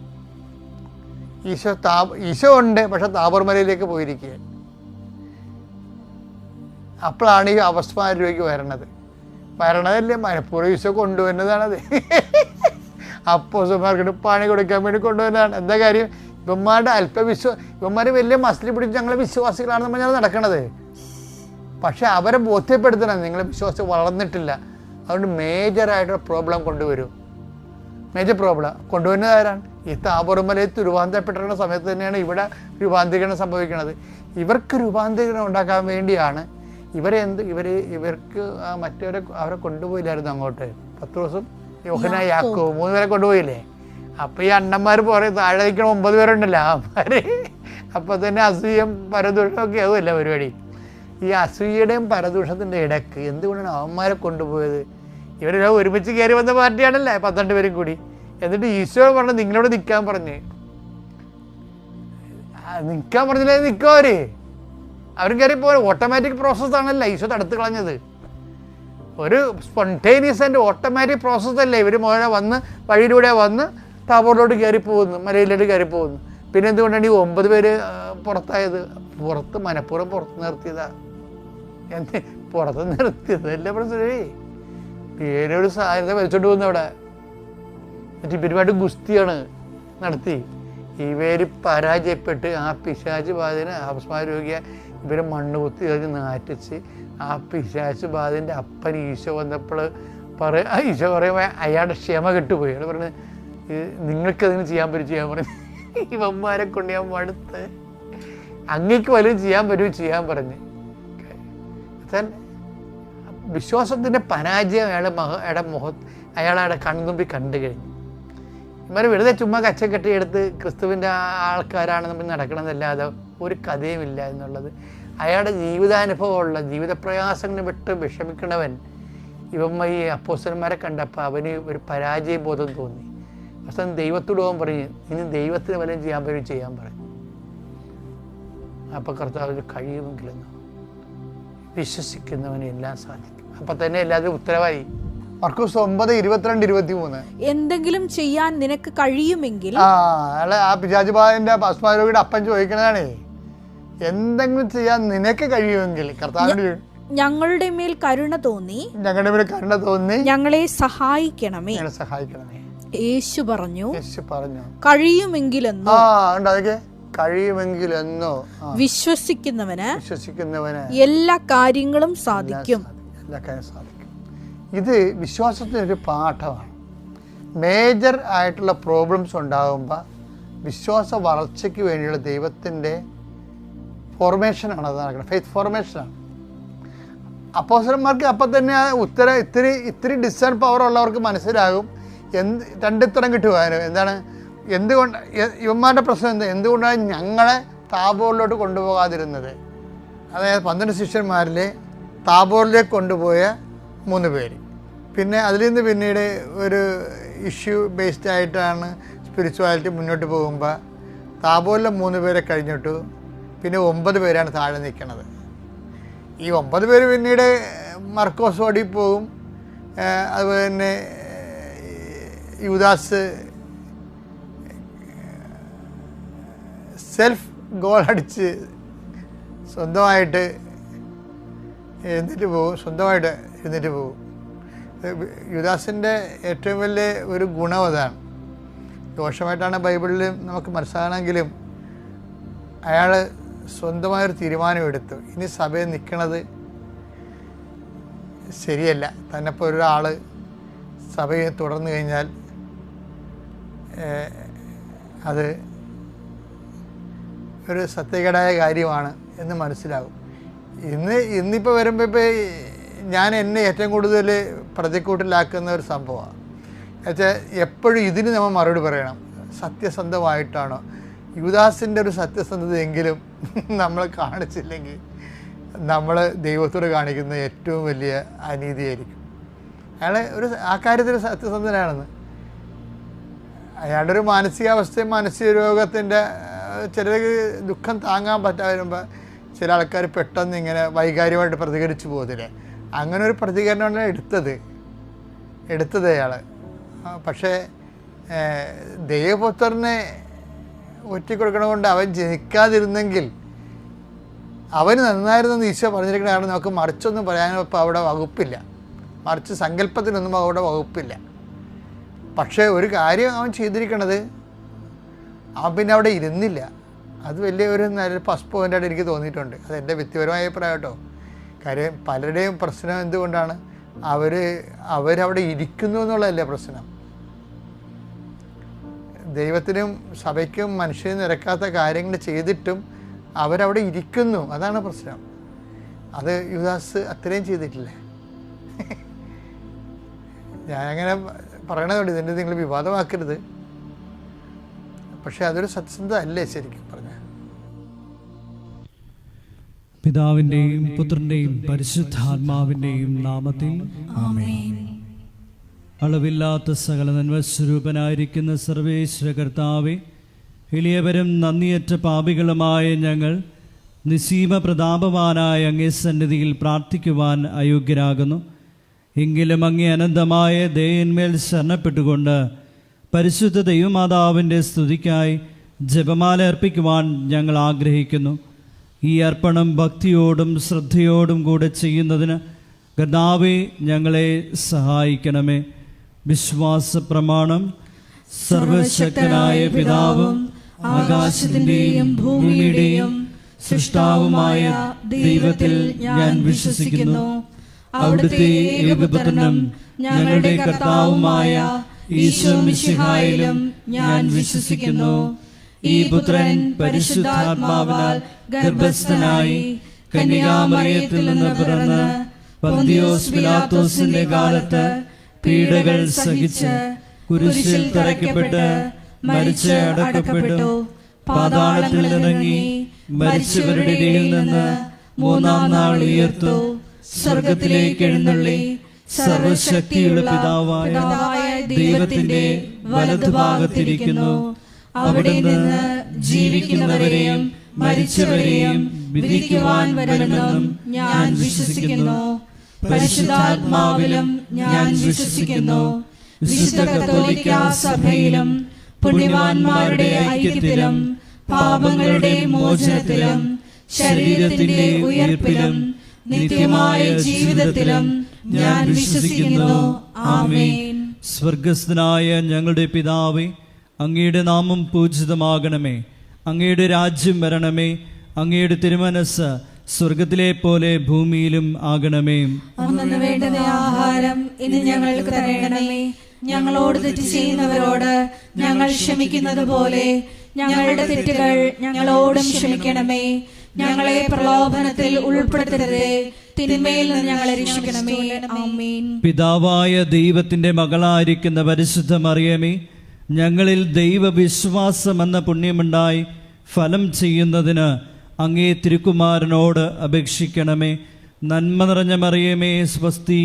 ഈശോ ഉണ്ട്, പക്ഷെ താബോർ മലയിലേക്ക് പോയിരിക്കുക. അപ്പോഴാണ് ഈ അപസ്മാരരോഗിക്ക് വരണതല്ലേ, മനഃപൂർവ്വം ഈശോ കൊണ്ടുവരുന്നതാണത്. അപ്പോസ്തലന്മാർക്ക് പണി കൊടുക്കാൻ വേണ്ടി കൊണ്ടുവരുന്നതാണ്. എന്താ കാര്യം? ഇവന്മാർ വലിയ മസ്ലി പിടിച്ച് ഞങ്ങളെ വിശ്വാസികളാണെന്ന് പറഞ്ഞാൽ നടക്കണത്. പക്ഷെ അവരെ ബോധ്യപ്പെടുത്തണം, നിങ്ങളെ വിശ്വാസം വളർന്നിട്ടില്ല. അതുകൊണ്ട് മേജറായിട്ടുള്ള പ്രോബ്ലം കൊണ്ടുവരും. മേജർ പ്രോബ്ലം കൊണ്ടുവരുന്നത് ആരാണ്? ഈ താബോർ മലയിൽ രൂപാന്തരപ്പെട്ടിരുന്ന സമയത്ത് തന്നെയാണ് ഇവിടെ രൂപാന്തരീകരണം സംഭവിക്കുന്നത്. ഇവർക്ക് രൂപാന്തരീകരണം ഉണ്ടാക്കാൻ വേണ്ടിയാണ് ഇവർക്ക് അവരെ കൊണ്ടുപോയില്ലായിരുന്നു അങ്ങോട്ട്. പത്രോസും യോഹന്നാനും യാക്കോബും 3 പേരെ കൊണ്ടുപോയില്ലേ? അപ്പോൾ ഈ അണ്ണന്മാർ പറയും താഴെ നിൽക്കണ 9 പേരുണ്ടല്ലോ അവന്മാർ. അപ്പോൾ തന്നെ അസൂയം പരദൂഷണമൊക്കെ അതുമല്ല പരിപാടി. ഈ അസൂയയുടെയും പരദൂഷണത്തിൻ്റെ ഇടയ്ക്ക് എന്തുകൊണ്ടാണ് അവന്മാരെ കൊണ്ടുപോയത്? ഇവരെല്ലാം ഒരുമിച്ച് കയറി വന്ന പാർട്ടിയാണല്ലേ 12 പേരും കൂടി. എന്നിട്ട് ഈശോ പറഞ്ഞു നിങ്ങളോട് നിൽക്കാൻ പറഞ്ഞില്ലേ? നിൽക്കോ അവരും കയറി പോലെ ഓട്ടോമാറ്റിക് പ്രോസസ്സാണല്ലോ ഈശോ തടുത്ത് കളഞ്ഞത്. ഒരു സ്പോണ്ടേനിയസ് ആൻഡ് ഓട്ടോമാറ്റിക് പ്രോസസ്സല്ലേ. ഇവർ വഴിയിലൂടെ വന്ന് താബോറിലോട്ട് കയറിപ്പോകുന്നു, മലയിലോട്ട് കയറിപ്പോകുന്നു. പിന്നെ എന്തുകൊണ്ടാണ് ഈ 9 പേര് പുറത്തായത്? മനഃപൂർവ്വം പുറത്ത് നിർത്തിയതാണ്. പുറത്ത് നിർത്തിയതല്ലേ പ്രശ്നമേ. പേരൊരു സാധ്യത വലിച്ചോണ്ട് പോകുന്നു അവിടെ. എന്നിട്ട് ഇവരുമായിട്ട് ഗുസ്തിയാണ് നടത്തി. ഇവർ പരാജയപ്പെട്ട് ആ പിശാച് ബാധനെ അപസ്മാരോഗ്യ ഇവരെ മണ്ണ് കുത്തി കഴിഞ്ഞ് നാറ്റിച്ച് ആ പിശാച് ബാധൻ്റെ അപ്പൻ ഈശോ വന്നപ്പോൾ ഈശോ പറയുമ്പോൾ അയാളുടെ ക്ഷമ കെട്ടുപോയി. അയാൾ പറഞ്ഞ് നിങ്ങൾക്കതിന് ചെയ്യാൻ പറഞ്ഞു. ഇവന്മാരെ കൊണ്ട് ഞാൻ മടുത്ത്, അങ്ങേക്ക് വല്ലതും ചെയ്യാൻ പറഞ്ഞ്. വിശ്വാസത്തിൻ്റെ പരാജയം അയാളുടെ കൺമുമ്പിൽ കണ്ടു കഴിഞ്ഞു. ഇവർ വെറുതെ ചുമ്മാ കച്ചക്കെട്ടി എടുത്ത് ക്രിസ്തുവിൻ്റെ ആൾക്കാരാണ് നമ്മൾ നടക്കണമെന്നല്ലാതെ ഒരു കഥയുമില്ല എന്നുള്ളത്. അയാളുടെ ജീവിതാനുഭവമുള്ള ജീവിതപ്രയാസങ്ങൾ വിട്ട് വിഷമിക്കണവൻ ഈ അപ്പോസ്തലന്മാരെ കണ്ടപ്പോൾ അവന് ഒരു പരാജയ ബോധം തോന്നി. അവസാനം ദൈവത്തോട് പോകാൻ പറഞ്ഞു, ഇനി ദൈവത്തിന് വല്ലതും ചെയ്യാൻ പറഞ്ഞു. അപ്പോൾ കർത്താവിന് കഴിയുമെങ്കിലെന്ന് വിശ്വസിക്കുന്നവന് എല്ലാം സാധിക്കും. അപ്പം തന്നെ എല്ലാവരും ഉത്തരവായി. മർക്കോസ് 9:22-23 എന്തെങ്കിലും ചെയ്യാൻ നിനക്ക് കഴിയുമെങ്കിൽ. ആ പിശാചുബാധന്റെ അപസ്മാരോഗിയുടെ അപ്പൻ ചോദിക്കണതാണേ, എന്തെങ്കിലും ചെയ്യാൻ നിനക്ക് കഴിയുമെങ്കിൽ കർത്താവിന്റെ ഞങ്ങളുടെ മേൽ കരുണ തോന്നി ഞങ്ങളെ സഹായിക്കണമേ. യേശു പറഞ്ഞു കഴിയുമെങ്കിലെന്നോ. കഴിയുമെങ്കിലെന്നോ വിശ്വസിക്കുന്നവന് എല്ലാ കാര്യങ്ങളും സാധിക്കും. ഇത് വിശ്വാസത്തിനൊരു പാഠമാണ്. മേജർ ആയിട്ടുള്ള പ്രോബ്ലംസ് ഉണ്ടാകുമ്പോൾ വിശ്വാസ വളർച്ചയ്ക്ക് വേണ്ടിയുള്ള ദൈവത്തിൻ്റെ ഫോർമേഷനാണ് അത് നടക്കുന്നത്, ഫെയ്ത്ത് ഫോർമേഷനാണ്. അപ്പോസ്തലന്മാർക്ക് അപ്പം തന്നെ ആ ഉത്തരം ഇത്തിരി ഡിസേൺ പവർ ഉള്ളവർക്ക് മനസ്സിലാകും രണ്ടുത്തരം കിട്ടുവാനും. എന്താണ് എന്തുകൊണ്ട് ഇവന്മാരുടെ പ്രശ്നം എന്തുകൊണ്ടാണ് ഞങ്ങളെ താബോറിലോട്ട് കൊണ്ടുപോകാതിരുന്നത്? അതായത് 12 ശിഷ്യന്മാരിൽ താബോറിലേക്ക് കൊണ്ടുപോയ 3 പേര്. പിന്നെ അതിൽ നിന്ന് പിന്നീട് ഒരു ഇഷ്യൂ ബേസ്ഡ് ആയിട്ടാണ് സ്പിരിച്വാലിറ്റി മുന്നോട്ട് പോകുമ്പോൾ താബോറിലെ 3 പേരെ കഴിഞ്ഞിട്ടു പിന്നെ 9 പേരാണ് താഴെ നിൽക്കുന്നത്. ഈ 9 പേര് പിന്നീട് മർക്കോസ് ഓടി പോകും. അതുപോലെ തന്നെ യൂദാസ് സെൽഫ് ഗോൾ അടിച്ച് സ്വന്തമായിട്ട് എഴുന്നേറ്റ് പോകും. യൂദാസിൻ്റെ ഏറ്റവും വലിയ ഒരു ഗുണം അതാണ്. ദോഷമായിട്ടാണ് ബൈബിളിൽ നമുക്ക് മനസ്സിലാണെങ്കിലും അയാൾ സ്വന്തമായൊരു തീരുമാനമെടുത്തു, ഇനി സഭയിൽ നിൽക്കണത് ശരിയല്ല. തന്നെപ്പോൾ ഒരാൾ സഭയെ തുടർന്നു കഴിഞ്ഞാൽ അത് ഒരു സത്യകേടായ കാര്യമാണ് എന്ന് മനസ്സിലാകും. ഇന്നിപ്പോൾ വരുമ്പോൾ ഞാൻ എന്നെ ഏറ്റവും കൂടുതൽ പ്രതിക്കൂട്ടിലാക്കുന്ന ഒരു സംഭവമാണ്. എന്നുവെച്ചാൽ എപ്പോഴും ഇതിന് നമ്മൾ മറുപടി പറയണം. സത്യസന്ധമായിട്ടാണോ? യൂദാസിൻ്റെ ഒരു സത്യസന്ധതയെങ്കിലും നമ്മൾ കാണിച്ചില്ലെങ്കിൽ നമ്മൾ ദൈവത്തോട് കാണിക്കുന്ന ഏറ്റവും വലിയ അനീതിയായിരിക്കും. അയാൾ ആ കാര്യത്തിൽ സത്യസന്ധനാണെന്ന്. അയാളുടെ ഒരു മാനസികാവസ്ഥയും മാനസിക രോഗത്തിൻ്റെ ചിലർക്ക് ദുഃഖം താങ്ങാൻ പറ്റാതെ വരുമ്പോൾ ചില ആൾക്കാർ പെട്ടെന്ന് ഇങ്ങനെ വൈകാരികമായിട്ട് പ്രതികരിച്ചു പോകുന്നില്ലേ, അങ്ങനെ ഒരു പ്രതികരണമാണ് എടുത്തത് അയാൾ. പക്ഷേ ദൈവപുത്രനെ ഒറ്റിക്കൊടുക്കണ കൊണ്ട് അവൻ ജനിക്കാതിരുന്നെങ്കിൽ അവന് നന്നായിരുന്നെന്ന് ഈശോ പറഞ്ഞിരിക്കണതാണ്. നമുക്ക് മറിച്ചൊന്നും പറയാനും ഇപ്പോൾ അവിടെ വകുപ്പില്ല, മറിച്ച് സങ്കല്പത്തിനൊന്നും അവിടെ വകുപ്പില്ല. പക്ഷേ ഒരു കാര്യം അവൻ ചെയ്തിരിക്കണത്, അവൻ പിന്നെ അവിടെ ഇരുന്നില്ല. അത് വലിയൊരു നല്ലൊരു പ്ലസ് പോയിൻ്റായിട്ട് എനിക്ക് തോന്നിയിട്ടുണ്ട്. അതെൻ്റെ വ്യക്തിപരമായ അഭിപ്രായം കേട്ടോ. കാര്യം പലരുടെയും പ്രശ്നം എന്തുകൊണ്ടാണ്, അവരവിടെ ഇരിക്കുന്നു എന്നുള്ളതല്ലേ പ്രശ്നം. ദൈവത്തിനും സഭയ്ക്കും മനുഷ്യനും നിരക്കാത്ത കാര്യങ്ങൾ ചെയ്തിട്ടും അവരവിടെ ഇരിക്കുന്നു, അതാണ് പ്രശ്നം. അത് യൂദാസ് അത്രയും ചെയ്തിട്ടില്ലേ? ഞാനങ്ങനെ പറയണതുകൊണ്ട് ഇതിൻ്റെ നിങ്ങൾ വിവാദമാക്കരുത്. പക്ഷെ അതൊരു സത്യസന്ധത അല്ലേ ശരിക്കും പറഞ്ഞാൽ? പിതാവിൻ്റെയും പുത്രൻ്റെയും പരിശുദ്ധാത്മാവിൻ്റെയും നാമത്തിൽ ആമേൻ. അളവില്ലാത്ത സകല നന്മസ്വരൂപനായിരിക്കുന്ന സർവേശ്വര കർത്താവേ, എളിയവരും നന്ദിയറ്റ പാപികളുമായ ഞങ്ങൾ നിസ്സീമ പ്രതാപവാനായ അങ്ങേ സന്നിധിയിൽ പ്രാർത്ഥിക്കുവാൻ അയോഗ്യരാകുന്നു. എങ്കിലും അങ്ങേ അനന്തമായ ദയന്മേൽ ശരണപ്പെട്ടുകൊണ്ട് പരിശുദ്ധ ദൈവമാതാവിൻ്റെ സ്തുതിക്കായി ജപമാല അർപ്പിക്കുവാൻ ഞങ്ങൾ ആഗ്രഹിക്കുന്നു. ഈ അർപ്പണം ഭക്തിയോടും ശ്രദ്ധയോടും കൂടെ ചെയ്യുന്നതിന് കർത്താവേ ഞങ്ങളെ സഹായിക്കണമേ. വിശ്വാസ പ്രമാണം. സർവശക്തനായ പിതാവും ആകാശത്തിൻ്റെയും ഭൂമിയുടെയും സൃഷ്ടാവുമായ ദൈവത്തിൽ ഞാൻ വിശ്വസിക്കുന്നു. അവിടുത്തെ ഏകപുത്രനും ഞങ്ങളുടെ കർത്താവുമായ ഈശോ മിശിഹായിലും ഞാൻ വിശ്വസിക്കുന്നു. ഈ പുത്രൻ പരിശുദ്ധാത്മാവിനാൽ ഗർഭസ്ഥനായി കന്യകാമറിയത്തിൽ നിന്ന് പിറന്ന് പന്തിയോസ് പിലാത്തോസിന്റെ കാലത്ത് പീഡകൾ സഹിച്ച് കുരിശിൽ തറയ്ക്കപ്പെട്ട് മരിച്ച് അടക്കപ്പെട്ടു, പാതാളത്തിൽ ഇറങ്ങി മരിച്ചവരുടെ ഇടയിൽ നിന്ന് 3-ാം നാൾ ഉയർത്തു, സ്വർഗത്തിലേക്ക് എഴുന്നള്ളി സർവശക്തിയുള്ള പിതാവായ ദൈവത്തിന്റെ വലതുഭാഗത്തിരിക്കുന്നു. അവിടെ നിന്ന് ജീവിക്കുന്നവരെയും മരിച്ചവരെയും വിധിക്കുവാൻ വരുമെന്നും ഞാൻ വിശ്വസിക്കുന്നു. പരിശുദ്ധാത്മാവിലും ഞാൻ വിശ്വസിക്കുന്നു. വിശുദ്ധ കത്തോലിക്കാ സഭയിലും പുണ്യവാന്മാരുടെ ഐക്യത്തിലും പാപങ്ങളുടെ മോചനത്തിലും ശരീരത്തിന്റെ ഉയർപ്പിലും നിത്യമായ ജീവിതത്തിലും ഞാൻ വിശ്വസിക്കുന്നു. ആമേൻ. സ്വർഗസ്ഥനായ ഞങ്ങളുടെ പിതാവേ, അങ്ങയുടെ നാമം പൂജിതമാകണമേ. അങ്ങയുടെ രാജ്യം വരണമേ. അങ്ങയുടെ തിരുമനസ്സ് സ്വർഗത്തിലെ പോലെ ഭൂമിയിലും ആകണമേ. അന്നു വേണ്ടുന്ന ആഹാരം ഇന്ന് ഞങ്ങൾക്ക് തരണമേ. ഞങ്ങളോട് തെറ്റ് ചെയ്യുന്നവരോട് ഞങ്ങൾ ക്ഷമിക്കുന്നത് പോലെ ഞങ്ങളുടെ തെറ്റുകൾ ഞങ്ങളോടും ക്ഷമിക്കണമേ. ഞങ്ങളെ പ്രലോഭനത്തിൽ ഉൾപ്പെടുത്തരുതേ, തിന്മയിൽ നിന്ന് ഞങ്ങളെ രക്ഷിക്കണമേ. ആമേൻ. പിതാവായ ദൈവത്തിന്റെ മകളായിരിക്കുന്ന പരിശുദ്ധ മറിയമേ, ഞങ്ങളിൽ ദൈവവിശ്വാസം എന്ന പുണ്യമുണ്ടായി ഫലം ചെയ്യുന്നതിന് അങ്ങേ തിരുക്കുമാരനോട് അപേക്ഷിക്കണമേ. നന്മ നിറഞ്ഞ മറിയമേ, സ്വസ്തി,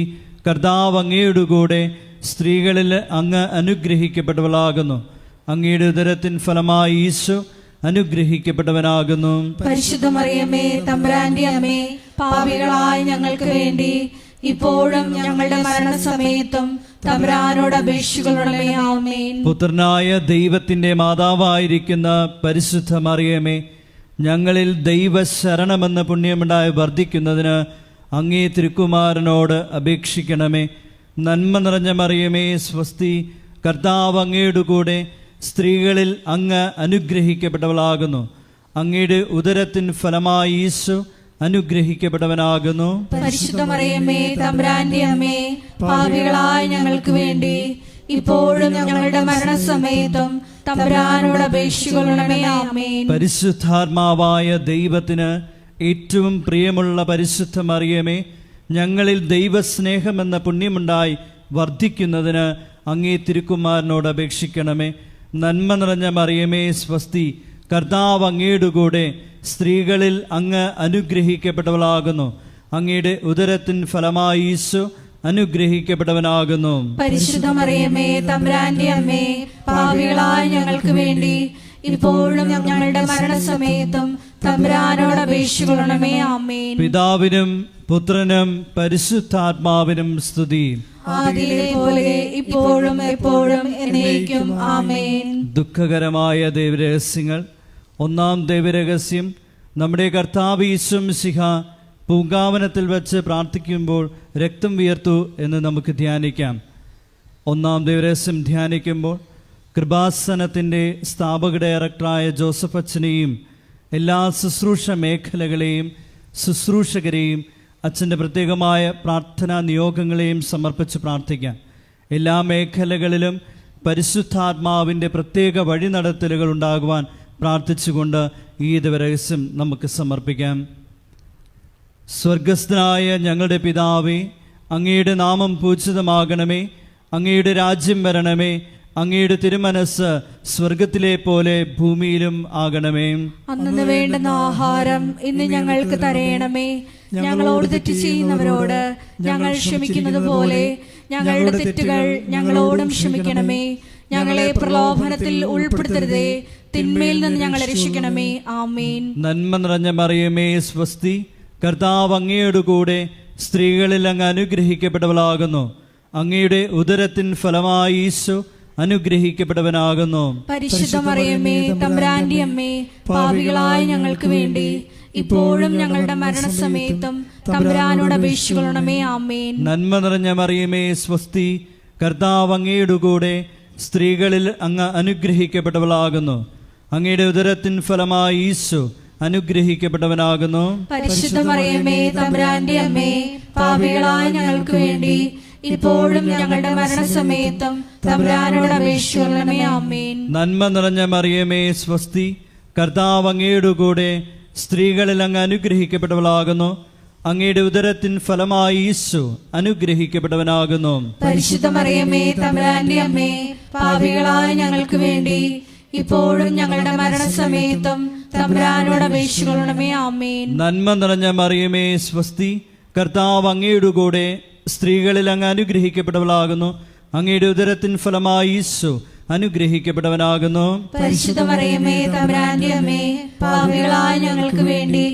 കർത്താവ് അങ്ങയുടെ കൂടെ സ്ത്രീകളിൽ അങ്ങ് അനുഗ്രഹിക്കപ്പെട്ടവളാകുന്നു. അങ്ങയുടെ ഉദരത്തിൻ ഫലമായി ഈശോ അനുഗ്രഹിക്കപ്പെട്ടവനാകുന്നു. പരിശുദ്ധ മറിയമേ, തമ്പുരാന്റെ അമ്മേ, പാപികളായ ഞങ്ങൾക്ക് വേണ്ടി ഇപ്പോഴും ഞങ്ങളുടെ മരണസമയത്തും തമ്പുരാനോട് അപേക്ഷിക്കണമേ. ആമേൻ. പുത്രനായ ദൈവത്തിന്റെ മാതാവായിരിക്കുന്ന പരിശുദ്ധ മറിയമേ, ഞങ്ങളിൽ ദൈവശരണമെന്ന പുണ്യമുണ്ടായി വർദ്ധിക്കുന്നതിന് അങ്ങേ തിരുക്കുമാരനോട് അപേക്ഷിക്കണമേ. നന്മ നിറഞ്ഞ മറിയമേ, സ്വസ്തി, കർത്താവ് അങ്ങയുടെ കൂടെ സ്ത്രീകളിൽ അങ്ങ് അനുഗ്രഹിക്കപ്പെട്ടവളാകുന്നു. അങ്ങയുടെ ഉദരത്തിൻ ഫലമായി ഈശോ അനുഗ്രഹിക്കപ്പെട്ടവനാകുന്നു. പരിശുദ്ധ മറിയമേ, തമ്പുരാന്റെ അമ്മേ, പാപികളായ ഞങ്ങൾക്ക് വേണ്ടി ഇപ്പോഴും ഞങ്ങളുടെ മരണസമയത്തും തമ്പുരാനോട് അപേക്ഷിക്കണമേ. ആമേൻ. പരിശുദ്ധാത്മാവായ ദൈവത്തിന് ഏറ്റവും പ്രിയമുള്ള പരിശുദ്ധ മറിയമേ, ഞങ്ങളിൽ ദൈവസ്നേഹമെന്ന പുണ്യമുണ്ടായി വർദ്ധിക്കുന്നതിന് അങ്ങേ തിരുക്കുമാരനോട് അപേക്ഷിക്കണമേ. നന്മ നിറഞ്ഞ മറിയമേ, സ്വസ്തി, കർത്താവ് അങ്ങയുടെ കൂടെ സ്ത്രീകളിൽ അങ്ങ് അനുഗ്രഹിക്കപ്പെട്ടവളാകുന്നു. അങ്ങയുടെ ഉദരത്തിൻ ഫലമായി ഈശോ അനുഗ്രഹിക്കപ്പെട്ടവനാകുന്നു. പരിശുദ്ധ മറിയമേ, തമ്പുരാന്റെ അമ്മേ, പാപികളായ ഞങ്ങൾക്ക് വേണ്ടി ഇപ്പോഴും ഞങ്ങളുടെ മരണസമയത്തും തമ്പുരാനോട് അപേക്ഷിക്കണമേ. ആമേൻ. പിതാവിനും പുത്രനും പരിശുദ്ധാത്മാവിനും സ്തുതി. ആദിയിലെ പോലെ ഇപ്പോഴും എപ്പോഴും എന്നേക്കും. ആമേൻ. ദുഃഖകരമായ ദൈവരഹസ്യങ്ങൾ. ഒന്നാം ദൈവരഹസ്യം, നമ്മുടെ കർത്താവ് ഈശോ മിശിഹ പൂങ്കാവനത്തിൽ വച്ച് പ്രാർത്ഥിക്കുമ്പോൾ രക്തം വിയർത്തു എന്ന് നമുക്ക് ധ്യാനിക്കാം. ഒന്നാം ദൈവരഹസ്യം ധ്യാനിക്കുമ്പോൾ കൃപാസനത്തിൻ്റെ സ്ഥാപക ഡയറക്ടറായ ജോസഫ് അച്ഛനെയും എല്ലാ ശുശ്രൂഷ മേഖലകളെയും ശുശ്രൂഷകരെയും അച്ഛൻ്റെ പ്രത്യേകമായ പ്രാർത്ഥനാ നിയോഗങ്ങളെയും സമർപ്പിച്ച് പ്രാർത്ഥിക്കാം. എല്ലാ മേഖലകളിലും പരിശുദ്ധാത്മാവിൻ്റെ പ്രത്യേക വഴിനടത്തലുകൾ ഉണ്ടാകുവാൻ പ്രാർത്ഥിച്ചുകൊണ്ട് ഈ ദിവരഹസ്യം നമുക്ക് സമർപ്പിക്കാം. സ്വർഗസ്ഥനായ ഞങ്ങളുടെ പിതാവേ, അങ്ങയുടെ നാമം പൂജിതമാകണമേ. അങ്ങയുടെ രാജ്യം വരണമേ. അങ്ങയുടെ തിരുമനസ് സ്വർഗത്തിലെ പോലെ ഭൂമിയിലും ആകണമേ. അന്നു വേണ്ടുന്ന ആഹാരം ഇന്ന് ഞങ്ങൾക്ക് തരയണമേ. ഞങ്ങളോട് തെറ്റ് ചെയ്യുന്നവരോട് ഞങ്ങൾ ക്ഷമിക്കുന്നത് പോലെ ഞങ്ങളുടെ തെറ്റുകൾ ഞങ്ങളോടും ക്ഷമിക്കണമേ. ഞങ്ങളെ പ്രലോഭനത്തിൽ ഉൾപ്പെടുത്തരുതേ, തിന്മയിൽ നിന്ന് ഞങ്ങളെ രക്ഷിക്കണമേ. ആമേൻ. നന്മ നിറഞ്ഞ മറിയമേ, സ്വസ്തി, കർത്താവ് അങ്ങയുടെ കൂടെ സ്ത്രീകളിൽ അങ്ങ് അനുഗ്രഹിക്കപ്പെട്ടവളാകുന്നു. അങ്ങയുടെ ഉദരത്തിൻ ഫലമായി ഈശോ അനുഗ്രഹിക്കപ്പെട്ടവനാകുന്നു. പരിശുദ്ധ മറിയമേ, തമ്പുരാന്റെ അമ്മേ, പാപികളായ ഞങ്ങൾക്ക് വേണ്ടി ഇപ്പോഴും ഞങ്ങളുടെ മരണസമയത്തും തമ്പുരാനോട് അപേക്ഷിക്കണമേ. ആമേൻ. നന്മ നിറഞ്ഞ മറിയമേ, സ്വസ്തി, കർത്താവ് അങ്ങയുടെ കൂടെ സ്ത്രീകളിൽ അങ്ങ് അനുഗ്രഹിക്കപ്പെട്ടവളാകുന്നു. അങ്ങയുടെ ഉദരത്തിൻ ഫലമായി ഈശോ അനുഗ്രഹിക്കപ്പെട്ടവനാകുന്നു. പരിശുദ്ധ മറിയമേ, തമ്പുരാന്റെ അമ്മേ, പാപികളായ ഞങ്ങൾക്ക് വേണ്ടി ഇപ്പോഴും ഞങ്ങളുടെ മരണസമയത്തും തമ്പുരാനോട് അപേക്ഷിക്കണമേ. ആമേൻ. നന്മ നിറഞ്ഞ മറിയമേ, സ്വസ്തി, കർത്താവ് അങ്ങയുടെ കൂടെ സ്ത്രീകളിൽ അങ്ങ് അനുഗ്രഹിക്കപ്പെട്ടവളാകുന്നു. അങ്ങയുടെ ഉദരത്തിൻ ഫലമായി ഈശോ അനുഗ്രഹിക്കപ്പെട്ടവനാകുന്നു. പരിശുദ്ധ മറിയമേ, തമ്പുരാന്റെ അമ്മേ, പാപികളായ ഞങ്ങൾക്ക് വേണ്ടി ഇപ്പോഴും ഞങ്ങളുടെ മരണസമയത്തും തമ്പുരാനോട് അപേക്ഷിക്കണമേ. ആമേൻ. നന്മ നിറഞ്ഞ മറിയമേ, സ്വസ്തി, കർത്താവ് അങ്ങയുടെ കൂടെ സ്ത്രീകളിൽ അങ്ങ് അനുഗ്രഹിക്കപ്പെട്ടവളാകുന്നു. അങ്ങയുടെ ഉദരത്തിൻ ഫലമായി ഈശോ അനുഗ്രഹിക്കപ്പെട്ടവനാകുന്നു. പരിശുദ്ധ മറിയമേ, തമ്പുരാന്റെ അമ്മേ, പാപികളായ ഞങ്ങൾക്ക് വേണ്ടി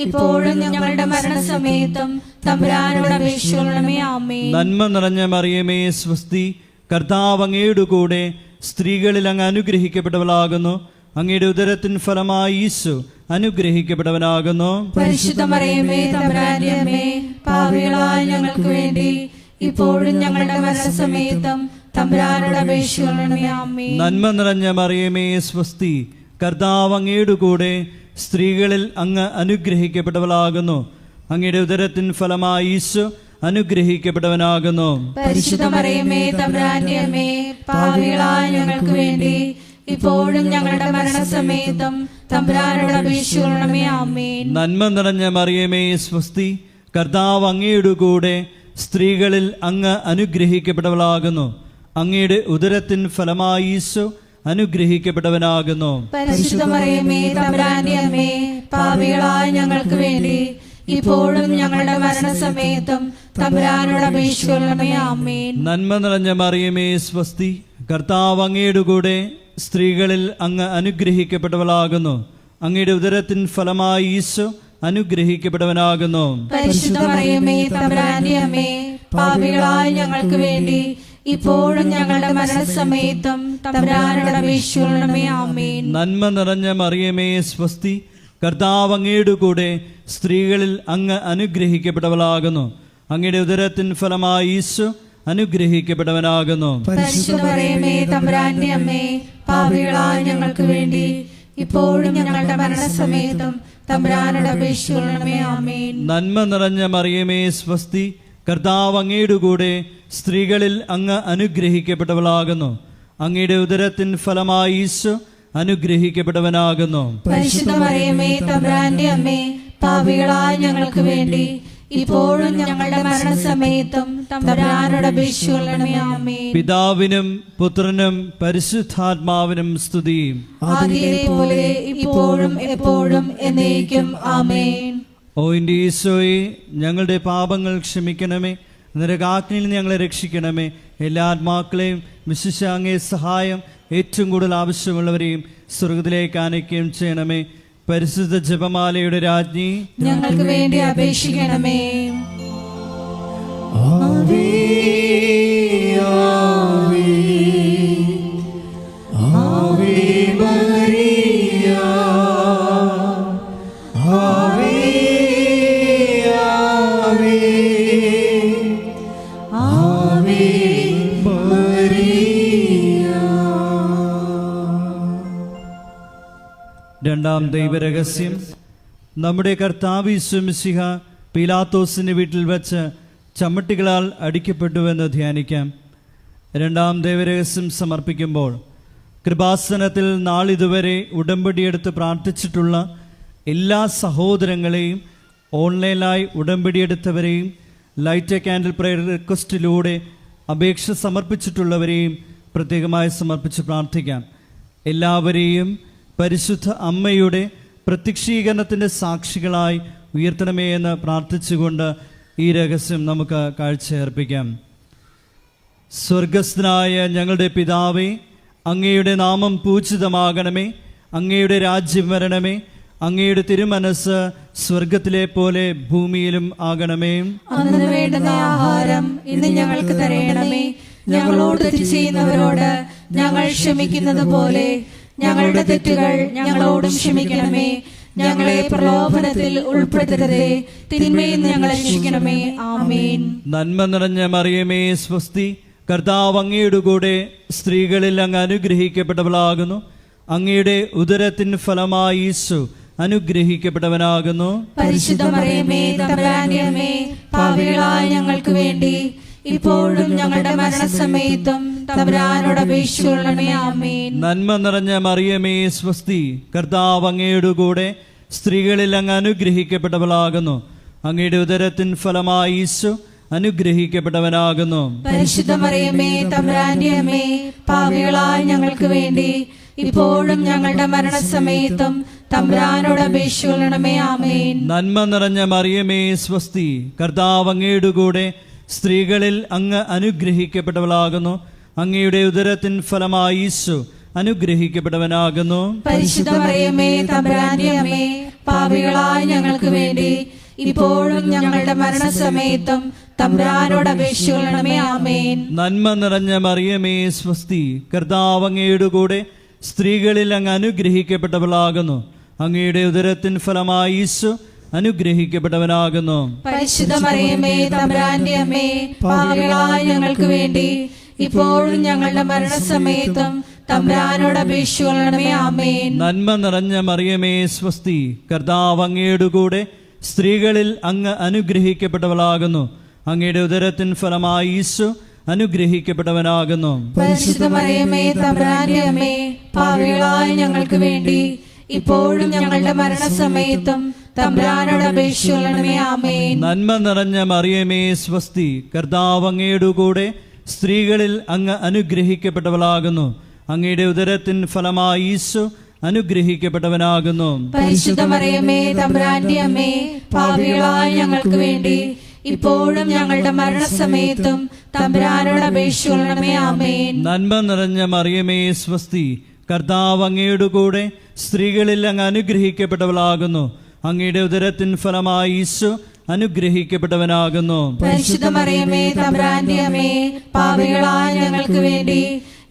ഇപ്പോഴും ഞങ്ങളുടെ മരണസമയത്തും തമ്പുരാനോട് അപേക്ഷിക്കണമേ. ആമേൻ. നന്മ നിറഞ്ഞ മറിയമേ, സ്വസ്തി, കർത്താവ് അങ്ങയുടെ കൂടെ സ്ത്രീകളിൽ അങ്ങ് അനുഗ്രഹിക്കപ്പെട്ടവളാകുന്നു. അങ്ങയുടെ ഉദരത്തിൻ ഫലമായി ഈശോ അനുഗ്രഹിക്കപ്പെട്ടവനാകുന്നു. പരിശുദ്ധ മറിയമേ, തമ്പുരാന്റെ അമ്മേ, പാപികളായ ഞങ്ങൾക്ക് വേണ്ടി ഇപ്പോഴും ഞങ്ങളുടെ മരണസമയത്തും തമ്പുരാനോട് അപേക്ഷിക്കണമേ. ആമേൻ. നന്മ നിറഞ്ഞ മറിയമേ, സ്വസ്തി, കർത്താവ് അങ്ങയുടെ കൂടെ സ്ത്രീകളിൽ അങ്ങ് അനുഗ്രഹിക്കപ്പെട്ടവളാകുന്നു. അങ്ങയുടെ ഉദരത്തിൻ ഫലമായി ഈശോ അനുഗ്രഹിക്കപ്പെട്ടവനാകുന്നു. പരിശുദ്ധ മറിയമേ, തമ്പുരാന്റെ അമ്മേ, പാപികളായ ഞങ്ങൾക്ക് വേണ്ടി ഇപ്പോഴും ഞങ്ങളുടെ മരണസമയത്തും തമ്പുരാനോട് അപേക്ഷിക്കണമേ. ആമേൻ. നന്മ നിറഞ്ഞ മറിയമേ സ്വസ്തി, കർത്താവ് അങ്ങയുടെ കൂടെ, സ്ത്രീകളിൽ അങ്ങ് അനുഗ്രഹിക്കപ്പെട്ടവളാകുന്നു. അങ്ങയുടെ ഉദരത്തിൻ ഫലമായി ഈശോ അനുഗ്രഹിക്കപ്പെട്ടവനാകുന്നു. പരിശുദ്ധ മറിയമേ തമ്പുരാന്റെ അമ്മേ, പാപികളായ ഞങ്ങൾക്ക് വേണ്ടി ഇപ്പോഴും ഞങ്ങളുടെ മരണസമയത്തും തമ്പുരാനോട് അപേക്ഷിക്കണമേ. ആമേൻ. നന്മ നിറഞ്ഞ മറിയമേ സ്വസ്തി, കർത്താവ് അങ്ങയുടെ കൂടെ, സ്ത്രീകളിൽ അങ്ങ് അനുഗ്രഹിക്കപ്പെട്ടവളാകുന്നു. അങ്ങയുടെ ഉദരത്തിൻ ഫലമായി ഈശോ അനുഗ്രഹിക്കപ്പെട്ടവനാകുന്നു. പരിശുദ്ധ മറിയമേ തമ്പുരാന്റെ അമ്മേ, പാപികളായ ഞങ്ങൾക്ക് വേണ്ടി ഇപ്പോഴും ഞങ്ങളുടെ മരണസമയത്തും തമ്പുരാനോട് അപേക്ഷിക്കണമേ. ആമേൻ. നന്മ നിറഞ്ഞ മറിയമേ സ്വസ്തി, കർത്താവ് അങ്ങയുടെ കൂടെ, സ്ത്രീകളിൽ അങ്ങ് അനുഗ്രഹിക്കപ്പെട്ടവളാകുന്നു. അങ്ങയുടെ ഉദരത്തിൻ ഫലമായി ഈശോ അനുഗ്രഹിക്കപ്പെട്ടവനാകുന്നു. പരിശുദ്ധ മറിയമേ തമ്പുരാന്റെ അമ്മേ, പാപികളായ ഞങ്ങൾക്ക് വേണ്ടി ഇപ്പോഴും ഞങ്ങളുടെ മരണസമയത്തും തമ്പുരാനോട് അപേക്ഷിക്കണമേ. ആമേൻ. നന്മ നിറഞ്ഞ മറിയമേ സ്വസ്തി, കർത്താവ് അങ്ങയുടെ കൂടെ, സ്ത്രീകളിൽ അങ്ങ് അനുഗ്രഹിക്കപ്പെട്ടവളാകുന്നു. അങ്ങയുടെ ഉദരത്തിൻ ഫലമായി ഈശോ അനുഗ്രഹിക്കപ്പെട്ടവനാകുന്നു. പരിശുദ്ധ മറിയമേ തമ്പുരാന്റെ അമ്മേ, പാപികളായ ഞങ്ങൾക്ക് വേണ്ടി ഇപ്പോഴും ഞങ്ങളുടെ മരണസമയത്തും തമ്പുരാനോട് അപേക്ഷിക്കണമേ. ആമേൻ. പിതാവിനും പുത്രനും പരിശുദ്ധാത്മാവിനും സ്തുതി. ആദിയിലെ പോലെ ഇപ്പോഴും എപ്പോഴും എന്നേക്കും. ആമേൻ. ഓ എൻ്റെ ഈശോയെ, ഞങ്ങളുടെ പാപങ്ങൾ ക്ഷമിക്കണമേ, നരകാഗ്നിയിൽ നിന്ന് ഞങ്ങളെ രക്ഷിക്കണമേ. എല്ലാ ആത്മാക്കളെയും വിശിഷ്യ അങ്ങേ സഹായം ഏറ്റവും കൂടുതൽ ആവശ്യമുള്ളവരെയും സ്വർഗത്തിലേക്ക് ആനയിക്കുകയും ചെയ്യണമേ. പരിശുദ്ധ ജപമാലയുടെ രാജ്ഞി, ഞങ്ങൾക്ക് വേണ്ടി അപേക്ഷിക്കണമേ. ആവേ ആവേ ആവേ മരിയ, ആവേ ആവേ ആവേ മരിയ. രണ്ടാം ദൈവരഹസ്യം. നമ്മുടെ കർത്താവ് യേശു മിശിഹ പീലാത്തോസിന്റെ വീട്ടിൽ വെച്ച് ചമ്മട്ടികളാൽ അടിക്കപ്പെട്ടുവെന്ന് ധ്യാനിക്കാം. രണ്ടാം ദൈവരഹസ്യം സമർപ്പിക്കുമ്പോൾ കൃപാസനത്തിൽ നാളിതുവരെ ഉടമ്പടിയെടുത്ത് പ്രാർത്ഥിച്ചിട്ടുള്ള എല്ലാ സഹോദരങ്ങളെയും, ഓൺലൈനായി ഉടമ്പടിയെടുത്തവരെയും, ലൈറ്റ് എ കാൻഡിൽ പ്രയർ റിക്വസ്റ്റിലൂടെ അപേക്ഷ സമർപ്പിച്ചിട്ടുള്ളവരെയും പ്രത്യേകമായി സമർപ്പിച്ച് പ്രാർത്ഥിക്കാം. എല്ലാവരെയും പരിശുദ്ധ അമ്മയുടെ പ്രത്യക്ഷീകരണത്തിൻ്റെ സാക്ഷികളായി ഉയർത്തണമേ എന്ന് പ്രാർത്ഥിച്ചുകൊണ്ട് ഈ രഹസ്യം നമുക്ക് കാഴ്ചയർപ്പിക്കാം. സ്വർഗസ്ഥനായ ഞങ്ങളുടെ പിതാവേ, അങ്ങയുടെ നാമം പൂജിതമാകണമേ. അങ്ങയുടെ രാജ്യം വരണമേ. അങ്ങയുടെ തിരുമനസ് സ്വർഗത്തിലെ പോലെ ഭൂമിയിലും ആകണമേ. അന്നു വേണ്ടുന്ന ആഹാരം ഇന്ന് ഞങ്ങൾക്ക് തരയണമേ. ഞങ്ങളോട് തെറ്റ് ചെയ്യുന്നവരോട് ഞങ്ങൾ ക്ഷമിക്കുന്നത് പോലെ ഞങ്ങളുടെ തെറ്റുകൾ ഞങ്ങളോടും ക്ഷമിക്കണമേ. ഞങ്ങളെ പ്രലോഭനത്തിൽ ഉൾപ്പെടുത്തരുതേ, തിന്മയിൽ നിന്ന് ഞങ്ങളെ രക്ഷിക്കണമേ. ആമേൻ. നന്മ നിറഞ്ഞ മറിയമേ സ്വസ്തി, കർത്താവ് അങ്ങയുടെ കൂടെ, സ്ത്രീകളിൽ അങ്ങ് അനുഗ്രഹിക്കപ്പെട്ടവളാകുന്നു. അങ്ങയുടെ ഉദരത്തിൻ ഫലമായി ഈശോ അനുഗ്രഹിക്കപ്പെട്ടവനാകുന്നു. പരിശുദ്ധ മറിയമേ തമ്പുരാന്റെ അമ്മേ, പാപികളായ ഞങ്ങൾക്ക് വേണ്ടി ഇപ്പോഴും ഞങ്ങളുടെ മരണസമയത്തും തമ്പുരാനോട് അപേക്ഷിക്കണമേ. ആമേൻ. നന്മ നിറഞ്ഞ മറിയമേ സ്വസ്തി, കർത്താവ് അങ്ങയുടെ കൂടെ, സ്ത്രീകളിൽ അങ്ങ് അനുഗ്രഹിക്കപ്പെട്ടവളാകുന്നു. അങ്ങയുടെ ഉദരത്തിൻ ഫലമായി ഈശോ അനുഗ്രഹിക്കപ്പെട്ടവനാകുന്നു. പരിശുദ്ധ മറിയമേ തമ്പുരാന്റെ അമ്മേ, പാപികളായ ഞങ്ങൾക്ക് വേണ്ടി ഇപ്പോഴും ഞങ്ങളുടെ മരണസമയത്തും തമ്പുരാനോട് അപേക്ഷിക്കണമേ. ആമേൻ. നന്മ നിറഞ്ഞ മറിയമേ സ്വസ്തി, കർത്താവ് അങ്ങയുടെ കൂടെ, സ്ത്രീകളിൽ അങ്ങ് അനുഗ്രഹിക്കപ്പെട്ടവളാകുന്നു. അങ്ങയുടെ ഉദരത്തിൻ ഫലമായി ഈശോ അനുഗ്രഹിക്കപ്പെട്ടവനാകുന്നു. പരിശുദ്ധ മറിയമേ തമ്പുരാന്റെ അമ്മേ, പാപികളായ ഞങ്ങൾക്ക് വേണ്ടി ഇപ്പോഴും ഞങ്ങളുടെ മരണസമയത്തും തമ്പുരാനോട് അപേക്ഷിക്കണമേ. ആമേൻ. നന്മ നിറഞ്ഞ മറിയമേ സ്വസ്തി, കർത്താവ് അങ്ങയുടെ കൂടെ, സ്ത്രീകളിൽ അങ്ങ് അനുഗ്രഹിക്കപ്പെട്ടവളാകുന്നു. അങ്ങയുടെ ഉദരത്തിൻ ഫലമായി ഈശോ അനുഗ്രഹിക്കപ്പെട്ടവനാകുന്നു. പരിശുദ്ധ മറിയമേ തമ്പുരാന്റെ അമ്മേ, പാപികളായ ഞങ്ങൾക്ക് വേണ്ടി ഇപ്പോഴും ഞങ്ങളുടെ മരണസമയത്തും തമ്പുരാനോട് അപേക്ഷിക്കണമേ. ആമേൻ. നന്മ നിറഞ്ഞ മറിയമേ സ്വസ്തി, കർത്താവ് അങ്ങയുടെ കൂടെ, സ്ത്രീകളിൽ അങ്ങ് അനുഗ്രഹിക്കപ്പെട്ടവളാകുന്നു. അങ്ങയുടെ ഉദരത്തിൻ ഫലമായി ഈശോ അനുഗ്രഹിക്കപ്പെട്ടവനാകുന്നു. പരിശുദ്ധ മറിയമേ തമ്പുരാന്റെ അമ്മേ, പാപികളായ ഞങ്ങൾക്ക് വേണ്ടി ഇപ്പോഴും ഞങ്ങളുടെ മരണസമയത്തും തമ്പുരാനോട് അപേക്ഷിക്കണമേ. ആമേൻ. നന്മ നിറഞ്ഞ മറിയമേ സ്വസ്തി, കർത്താവ് അങ്ങയുടെ കൂടെ സ്ത്രീകളിൽ അങ്ങ് അനുഗ്രഹിക്കപ്പെട്ടവളാകുന്നു. അങ്ങയുടെ ഉദരത്തിൻ ഫലമായി ഈശോ അനുഗ്രഹിക്കപ്പെട്ടവനാകുന്നു. പരിശുദ്ധ മറിയമേ, തമ്പുരാന്റെ അമ്മേ, പാപികളായ ഞങ്ങൾക്ക് വേണ്ടി ഇപ്പോഴും ഞങ്ങളുടെ മരണസമയത്തും തമ്പുരാനോട് അപേക്ഷിക്കണമേ. ആമേൻ. നന്മ നിറഞ്ഞ മറിയമേ സ്വസ്തി, കർത്താവ് അങ്ങയുടെ കൂടെ സ്ത്രീകളിൽ അങ്ങ് അനുഗ്രഹിക്കപ്പെട്ടവളാകുന്നു. അങ്ങയുടെ ഉദരത്തിൻ ഫലമായി ഈശോ അനുഗ്രഹിക്കപ്പെട്ടവനാകുന്നു. പരിശുദ്ധ മറിയമേ, തമ്പുരാന്റെ അമ്മേ, പാപികളായ ഞങ്ങൾക്ക് വേണ്ടി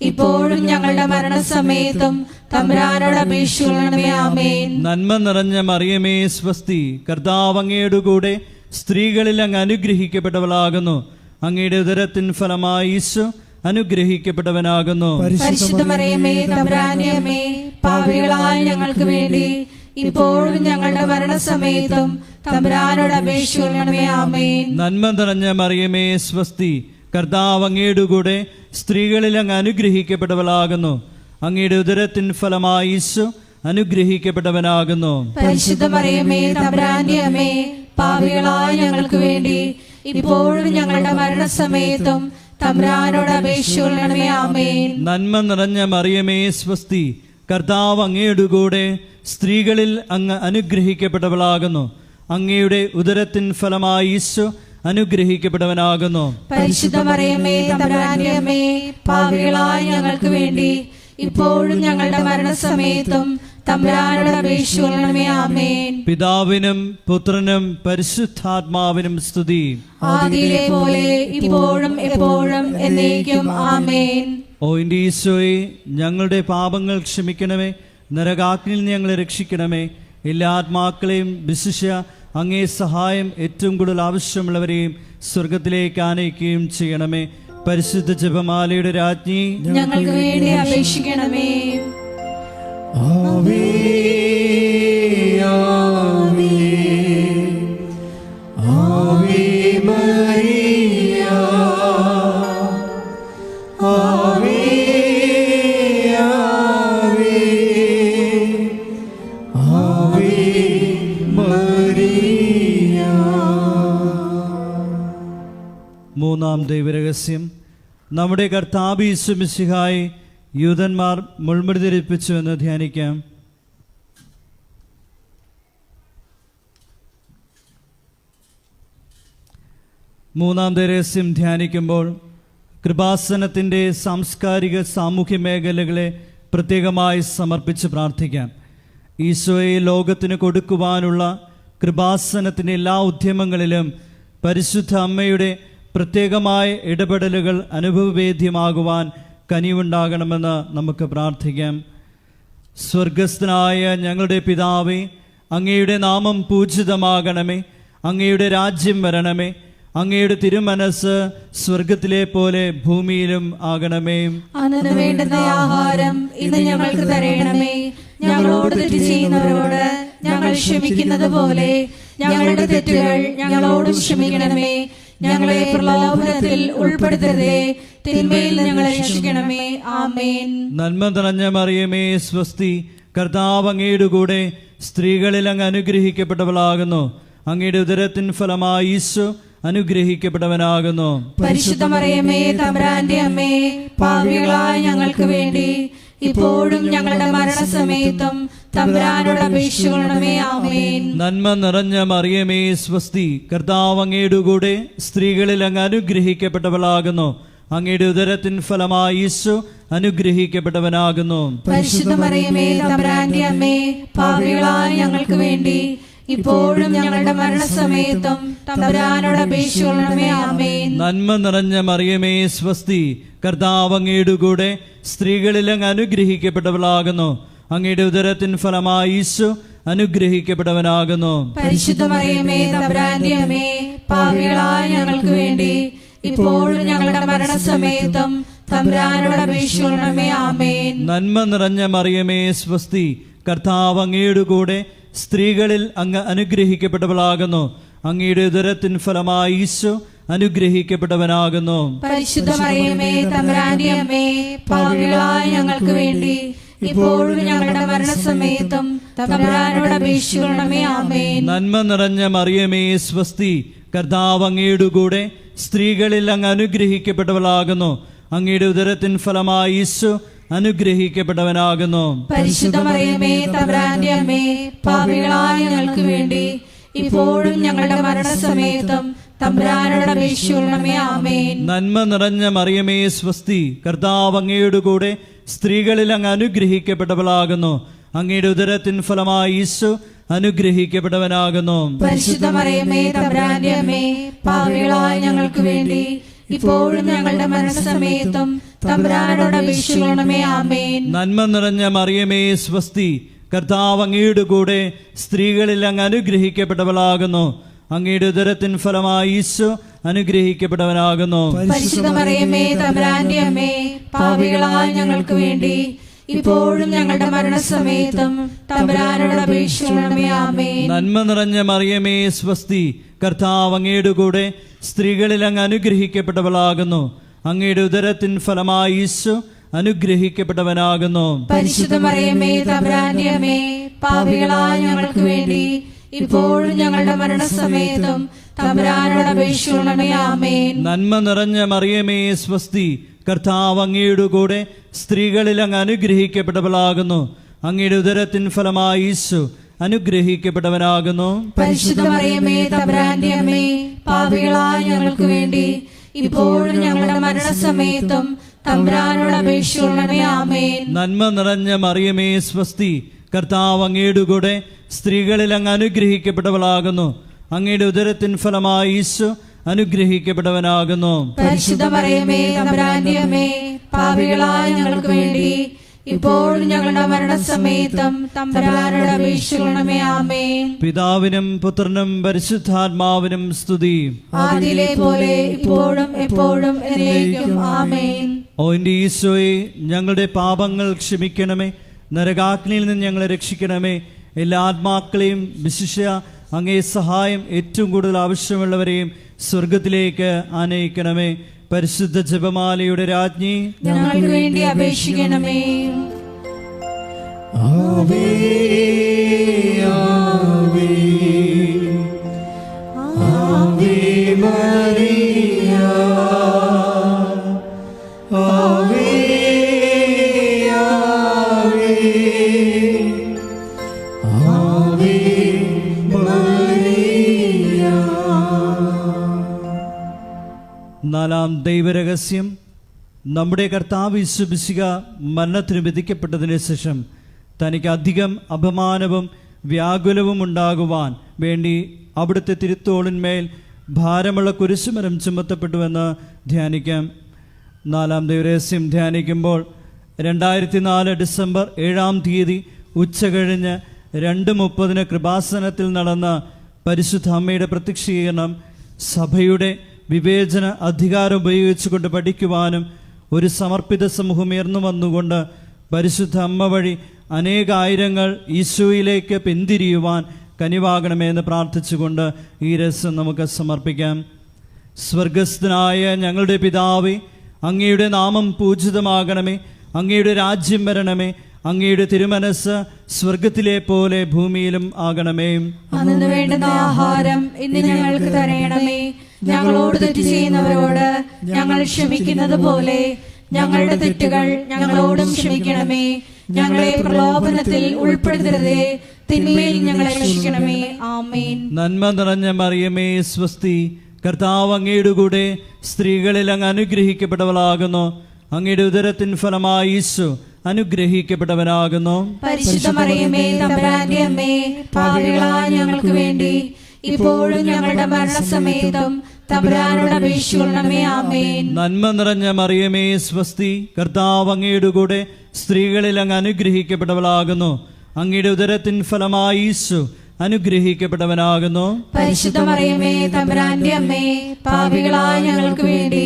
ഇപ്പോഴും ഞങ്ങളുടെ മരണസമയത്തും തമ്പുരാനോട് അപേക്ഷിക്കണമേ. ആമേൻ. നന്മ നിറഞ്ഞ മറിയമേ സ്വസ്തി, കർത്താവ് അങ്ങയുടെ കൂടെ സ്ത്രീകളിൽ അങ്ങ് അനുഗ്രഹിക്കപ്പെട്ടവളാകുന്നു. അങ്ങയുടെ ഉദരത്തിൻ ഫലമായി ഈശോ അനുഗ്രഹിക്കപ്പെട്ടവനാകുന്നു. പരിശുദ്ധ മറിയമേ, തമ്പുരാന്റെ അമ്മേ, പാപികളായ ഞങ്ങൾക്ക് വേണ്ടി ഇപ്പോഴും ഞങ്ങളുടെ മരണസമയത്തും തമ്പുരാനോട് അപേക്ഷിക്കണമേ. ആമേൻ. നന്മ നിറഞ്ഞ മറിയമേ സ്വസ്തി, കർത്താവ് അങ്ങയുടെ കൂടെ സ്ത്രീകളിൽ അങ്ങ് അനുഗ്രഹിക്കപ്പെട്ടവളാകുന്നു. അങ്ങയുടെ ഉദരത്തിൻ ഫലമായി ഈശോ അനുഗ്രഹിക്കപ്പെട്ടവനാകുന്നു. പരിശുദ്ധ മറിയമേ, തമ്പുരാന്റെ അമ്മേ, പാപികളായ ഞങ്ങൾക്ക് വേണ്ടി ഇപ്പോഴും ഞങ്ങളുടെ മരണസമയത്തും തമ്പുരാനോട് അപേക്ഷിക്കണമേ. ആമേൻ. നന്മ നിറഞ്ഞ മറിയമേ സ്വസ്തി, കർത്താവ് അങ്ങയുടെ കൂടെ സ്ത്രീകളിൽ അങ്ങ് അനുഗ്രഹിക്കപ്പെട്ടവളാകുന്നു. അങ്ങയുടെ ഉദരത്തിൻ ഫലമായി ഈശോ അനുഗ്രഹിക്കപ്പെട്ടവനാകുന്നു. പരിശുദ്ധ മറിയമേ, തമ്പുരാന്റെ അമ്മേ, പാപികളായ ഞങ്ങൾക്ക് വേണ്ടി ഇപ്പോഴും ഞങ്ങളുടെ മരണസമയത്തും തമ്പുരാനോട് അപേക്ഷിക്കണമേ. ആമേൻ. പിതാവിനും പുത്രനും പരിശുദ്ധാത്മാവിനും സ്തുതി. ആദിയിലെ പോലെ ഇപ്പോഴും എപ്പോഴും എന്നേക്കും. ആമേൻ. ഓ എൻ്റെ ഈശോയെ, ഞങ്ങളുടെ പാപങ്ങൾ ക്ഷമിക്കണമേ, നരകാഗ്നിയിൽ നിന്ന് ഞങ്ങളെ രക്ഷിക്കണമേ. എല്ലാ ആത്മാക്കളെയും വിശിഷ്യ അങ്ങേ സഹായം ഏറ്റവും കൂടുതൽ ആവശ്യമുള്ളവരെയും സ്വർഗത്തിലേക്ക് ആനയിക്കുകയും ചെയ്യണമേ. പരിശുദ്ധ ജപമാലയുടെ രാജ്ഞി, ഞങ്ങൾക്ക് വേണ്ടി അപേക്ഷിക്കണമേ. ആവേ ആവേ ആവേ മരിയ, ആവേ ആവേ ആവേ മരിയ. മൂന്നാം ദൈവരഹസ്യം. നമ്മുടെ കർത്താവ് യേശു മിശിഹായെ യൂദന്മാർ മുൾമുടി ധരിപ്പിച്ചു എന്ന് ധ്യാനിക്കാം. മൂന്നാം ദൈവരഹസ്യം ധ്യാനിക്കുമ്പോൾ കൃപാസനത്തിൻ്റെ സാംസ്കാരിക സാമൂഹ്യ മേഖലകളെ പ്രത്യേകമായി സമർപ്പിച്ച് പ്രാർത്ഥിക്കാം. ഈശോയെ ലോകത്തിന് കൊടുക്കുവാനുള്ള കൃപാസനത്തിൻ്റെ എല്ലാ ഉദ്യമങ്ങളിലും പരിശുദ്ധ അമ്മയുടെ പ്രത്യേകമായ ഇടപെടലുകൾ അനുഭവവേദ്യമാകുവാൻ കനിവുണ്ടാകണമെന്ന് നമുക്ക് പ്രാർത്ഥിക്കാം. സ്വർഗസ്ഥനായ ഞങ്ങളുടെ പിതാവേ, അങ്ങയുടെ നാമം പൂജിതമാകണമേ. അങ്ങയുടെ രാജ്യം വരണമേ. അങ്ങയുടെ തിരുമനസ് സ്വർഗത്തിലെ പോലെ ഭൂമിയിലും ആകണമേ. അന്നു വേണ്ടുന്ന ആഹാരം ഇന്ന് ഞങ്ങൾക്ക് തരണമേ. ഞങ്ങളോട് തെറ്റ് ചെയ്യുന്നവരോട് ഞങ്ങൾ ക്ഷമിക്കുന്നത് പോലെ ഞങ്ങളുടെ തെറ്റുകൾ ഞങ്ങളോടും ക്ഷമിക്കണമേ. ഞങ്ങളെ പ്രലോഭനത്തിൽ ഉൾപ്പെടുത്തരുതേ, തിന്മയിൽ ഞങ്ങളെ രക്ഷിക്കണമേ. ആമേൻ. നന്മ നിറഞ്ഞ മറിയമേ സ്വസ്തി, കർത്താവ് അങ്ങയുടെ കൂടെ സ്ത്രീകളിൽ അങ്ങ് അനുഗ്രഹിക്കപ്പെട്ടവളാകുന്നു. അങ്ങയുടെ ഉദരത്തിൻ ഫലമായി ഈശോ അനുഗ്രഹിക്കപ്പെട്ടവനാകുന്നു. പരിശുദ്ധ മറിയമേ, തമ്പുരാന്റെ അമ്മേ, പാപികളായ ഞങ്ങൾക്ക് വേണ്ടി ഇപ്പോഴും ഞങ്ങളുടെ മരണസമയത്തും തമ്പുരാനോട് അപേക്ഷിക്കണമേ. ആമേൻ. നന്മ നിറഞ്ഞ മറിയമേ സ്വസ്തി, കർത്താവ് അങ്ങയുടെ കൂടെ സ്ത്രീകളിൽ അങ്ങ് അനുഗ്രഹിക്കപ്പെട്ടവളാകുന്നു. അങ്ങയുടെ ഉദരത്തിൻ ഫലമായി ഈശോ അനുഗ്രഹിക്കപ്പെട്ടവനാകുന്നു. പരിശുദ്ധ മറിയമേ, തമ്പുരാന്റെ അമ്മേ, പാപികളായ ഞങ്ങൾക്ക് വേണ്ടി ഇപ്പോഴും ഞങ്ങളുടെ മരണസമയത്തും തമ്പുരാനോട് അപേക്ഷിക്കണമേ. ആമേൻ. നന്മ നിറഞ്ഞ മറിയമേ സ്വസ്തി, കർത്താവ് അങ്ങയുടെ കൂടെ സ്ത്രീകളിൽ അങ്ങ് അനുഗ്രഹിക്കപ്പെട്ടവളാകുന്നു. അങ്ങയുടെ ഉദരത്തിൻ ഫലമായി ഈശോ അനുഗ്രഹിക്കപ്പെട്ടവനാകുന്നു. പരിശുദ്ധ മറിയമേ, തമ്പുരാന്റെ അമ്മേ, പാപികളായ ഞങ്ങൾക്ക് വേണ്ടി ഇപ്പോഴും ഞങ്ങളുടെ മരണസമയത്തും തമ്പുരാനോട് അപേക്ഷിക്കണമേ. ആമേൻ. നന്മ നിറഞ്ഞ മറിയമേ സ്വസ്തി, കർത്താവ് അങ്ങയുടെ കൂടെ സ്ത്രീകളിൽ അങ്ങ് അനുഗ്രഹിക്കപ്പെട്ടവളാകുന്നു. അങ്ങയുടെ ഉദരത്തിൻ ഫലമായി ഈശോ അനുഗ്രഹിക്കപ്പെട്ടവനാകുന്നു. പരിശുദ്ധ മറിയമേ, തമ്പുരാന്റെ അമ്മേ, പാപികളായ ഞങ്ങൾക്ക് വേണ്ടി ഇപ്പോഴും ഞങ്ങളുടെ മരണസമയത്തും തമ്പുരാനോട് അപേക്ഷിക്കണമേ. ആമേൻ. നന്മ നിറഞ്ഞ മറിയമേ സ്വസ്തി, കർത്താവ് അങ്ങയുടെ കൂടെ സ്ത്രീകളിൽ അങ്ങ് അനുഗ്രഹിക്കപ്പെട്ടവളാകുന്നു. അങ്ങയുടെ ഉദരത്തിൻ ഫലമായി ഈശോ അനുഗ്രഹിക്കപ്പെട്ടവനാകുന്നു. പരിശുദ്ധ മറിയമേ തമ്പുരാന്റെ അമ്മേ, പാപികളായ ഞങ്ങൾക്ക് വേണ്ടി ഇപ്പോഴും ഞങ്ങളുടെ മരണസമയത്തും തമ്പുരാനോട് അപേക്ഷിക്കണമേ. ആമേൻ. നന്മ നിറഞ്ഞ മറിയമേ സ്വസ്തി, കർത്താവ് അങ്ങയുടെ കൂടെ സ്ത്രീകളിൽ അങ്ങ് അനുഗ്രഹിക്കപ്പെട്ടവളാകുന്നു. അങ്ങയുടെ ഉദരത്തിൻ ഫലമായി ഈശോ അനുഗ്രഹിക്കപ്പെട്ടവനാകുന്നു. പരിശുദ്ധ മറിയമേ തമ്പുരാന്റെ അമ്മേ, പാപികളായ ഞങ്ങൾക്ക് വേണ്ടി ഇപ്പോഴും ഞങ്ങളുടെ മരണസമയത്തും തമ്പുരാനോട് അപേക്ഷിക്കണമേ. ആമേൻ. നന്മ നിറഞ്ഞ മറിയമേ സ്വസ്തി, കർത്താവ് അങ്ങയുടെ കൂടെ സ്ത്രീകളിൽ അങ്ങ് അനുഗ്രഹിക്കപ്പെട്ടവളാകുന്നു. അങ്ങയുടെ ഉദരത്തിൻ ഫലമായി ഈശോ അനുഗ്രഹിക്കപ്പെട്ടവനാകുന്നു. പരിശുദ്ധ മറിയമേ തമ്പുരാന്റെ അമ്മേ, പാപികളായ ഞങ്ങൾക്ക് വേണ്ടി ഇപ്പോഴും ഞങ്ങളുടെ മരണസമയത്തും തമ്പുരാനോട് അപേക്ഷിക്കണമേ. ആമേൻ. നന്മ നിറഞ്ഞ മറിയമേ സ്വസ്തി, കർത്താവ് അങ്ങയുടെ കൂടെ സ്ത്രീകളിൽ അങ്ങ് അനുഗ്രഹിക്കപ്പെട്ടവളാകുന്നു. അങ്ങയുടെ ഉദരത്തിൻ ഫലമായി ഈശോ അനുഗ്രഹിക്കപ്പെട്ടവനാകുന്നു. പരിശുദ്ധ മറിയമേ തമ്പുരാന്റെ അമ്മേ, പാപികളായ ഞങ്ങൾക്ക് വേണ്ടി ഇപ്പോഴും ഞങ്ങളുടെ മരണസമയത്തും തമ്പുരാനോട് അപേക്ഷിക്കണമേ. ആമേൻ. നന്മ നിറഞ്ഞ മറിയമേ സ്വസ്തി, കർത്താവ് അങ്ങയുടെ കൂടെ സ്ത്രീകളിൽ അങ്ങ് അനുഗ്രഹിക്കപ്പെട്ടവളാകുന്നു. അങ്ങയുടെ ഉദരത്തിൻ ഫലമായി ഈശോ അനുഗ്രഹിക്കപ്പെട്ടവനാകുന്നു. പരിശുദ്ധ മറിയമേ തമ്പുരാന്റെ അമ്മേ, പാപികളായ ഞങ്ങൾക്ക് വേണ്ടി ഇപ്പോഴും ഞങ്ങളുടെ മരണസമയത്തും തമ്പുരാനോട് അപേക്ഷിക്കണമേ. ആമേൻ. നന്മ നിറഞ്ഞ മറിയമേ സ്വസ്തി, കർത്താവ് അങ്ങയുടെ കൂടെ സ്ത്രീകളിൽ അങ്ങ് അനുഗ്രഹിക്കപ്പെട്ടവളാകുന്നു. അങ്ങയുടെ ഉദരത്തിൻ ഫലമായി ഈശോ അനുഗ്രഹിക്കപ്പെട്ടവനാകുന്നു. പരിശുദ്ധ മറിയമേ തമ്പുരാന്റെ അമ്മേ, പാപികളായ ഞങ്ങൾക്ക് വേണ്ടി ഇപ്പോഴും ഞങ്ങളുടെ മരണസമയത്തും തമ്പുരാനോട് അപേക്ഷിക്കണമേ. ആമേൻ. പിതാവിനും പുത്രനും പരിശുദ്ധാത്മാവിനും സ്തുതി. ആദിയിലെ പോലെ ഇപ്പോഴും എപ്പോഴും എന്നേക്കും. ആമേൻ. ഓ എൻ്റെ ഈശോയെ, ഞങ്ങളുടെ പാപങ്ങൾ ക്ഷമിക്കണമേ, നരകാഗ്നിയിൽ നിന്ന് ഞങ്ങളെ രക്ഷിക്കണമേ. എല്ലാ ആത്മാക്കളെയും വിശിഷ്യ അങ്ങേ സഹായം ഏറ്റവും കൂടുതൽ ആവശ്യമുള്ളവരെയും സ്വർഗത്തിലേക്ക് ആനയിക്കണമേ. പരിശുദ്ധ ജപമാലയുടെ രാജ്ഞി, ഞങ്ങൾക്ക് വേണ്ടി അപേക്ഷിക്കണമേ. ആവേ ആവേ ആവേ മരിയ, ആവേ ആവേ ആവേ മരിയ. നാലാം ദൈവരഹസ്യം, നമ്മുടെ കർത്താവ് യേശു മിശിഹ മരണത്തിന് വിധിക്കപ്പെട്ടതിന് ശേഷം തനിക്ക് അധികം അപമാനവും വ്യാകുലവും ഉണ്ടാകുവാൻ വേണ്ടി അവിടുത്തെ തിരുത്തോളിന്മേൽ ഭാരമുള്ള കുരിശുമരം ചുമത്തപ്പെട്ടുവെന്ന് ധ്യാനിക്കാം. നാലാം ദൈവരഹസ്യം ധ്യാനിക്കുമ്പോൾ 2004 ഡിസംബർ 7 ഉച്ചകഴിഞ്ഞ് 2:30 കൃപാസനത്തിൽ നടന്ന പരിശുദ്ധ അമ്മയുടെ പ്രത്യക്ഷീകരണം സഭയുടെ വിവേചന അധികാരം ഉപയോഗിച്ചുകൊണ്ട് പഠിക്കുവാനും ഒരു സമർപ്പിത സമൂഹം ഉയർന്നു വന്നുകൊണ്ട് പരിശുദ്ധ അമ്മ വഴി അനേകായിരങ്ങൾ ഈശോയിലേക്ക് പിന്തിരിയുവാൻ കനിവാകണമെന്ന് പ്രാർത്ഥിച്ചുകൊണ്ട് ഈ രസം നമുക്ക് സമർപ്പിക്കാം. സ്വർഗസ്ഥനായ ഞങ്ങളുടെ പിതാവേ, അങ്ങയുടെ നാമം പൂജിതമാകണമേ, അങ്ങയുടെ രാജ്യം വരണമേ, അങ്ങയുടെ തിരുമനസ് സ്വർഗത്തിലെ പോലെ ഭൂമിയിലും ആകണമേ. അന്നു വേണ്ടുന്ന ആഹാരം ഇന്ന് ഞങ്ങൾക്ക് തരയണമേ. ഞങ്ങളോട് തെറ്റ് ചെയ്യുന്നവരോട് ഞങ്ങൾ ക്ഷമിക്കുന്നത് പോലെ ഞങ്ങളുടെ തെറ്റുകൾ ഞങ്ങളോടും ക്ഷമിക്കണമേ. ഞങ്ങളെ പ്രലോഭനത്തിൽ ഉൾപ്പെടുത്തരുതേ, തിന്മയിൽ ഞങ്ങളെ രക്ഷിക്കണമേ. ആമേൻ. നന്മ നിറഞ്ഞ മറിയമേ സ്വസ്തി, കർത്താവ് അങ്ങയുടെ കൂടെ സ്ത്രീകളിൽ അങ്ങ് അനുഗ്രഹിക്കപ്പെട്ടവളാകുന്നു. അങ്ങയുടെ ഉദരത്തിൻ ഫലമായി ഈശോ അനുഗ്രഹിക്കപ്പെട്ടവനാകുന്നു. പരിശുദ്ധ മറിയമേ തമ്പുരാന്റെ അമ്മേ, പാപികളായ ഞങ്ങൾക്ക് വേണ്ടി ഇപ്പോഴും ഞങ്ങളുടെ മരണസമയത്തും തമ്പുരാനോട് അപേക്ഷിക്കണമേ. ആമേൻ. നന്മ നിറഞ്ഞ മറിയമേ സ്വസ്തി, കർത്താവ് അങ്ങയുടെ കൂടെ സ്ത്രീകളിൽ അങ്ങ് അനുഗ്രഹിക്കപ്പെട്ടവളാകുന്നു. അങ്ങയുടെ ഉദരത്തിൻ ഫലമായി ഈശോ അനുഗ്രഹിക്കപ്പെട്ടവനാകുന്നു. പരിശുദ്ധ മറിയമേ തമ്പുരാന്റെ അമ്മേ, പാപികളായ ഞങ്ങൾക്ക് വേണ്ടി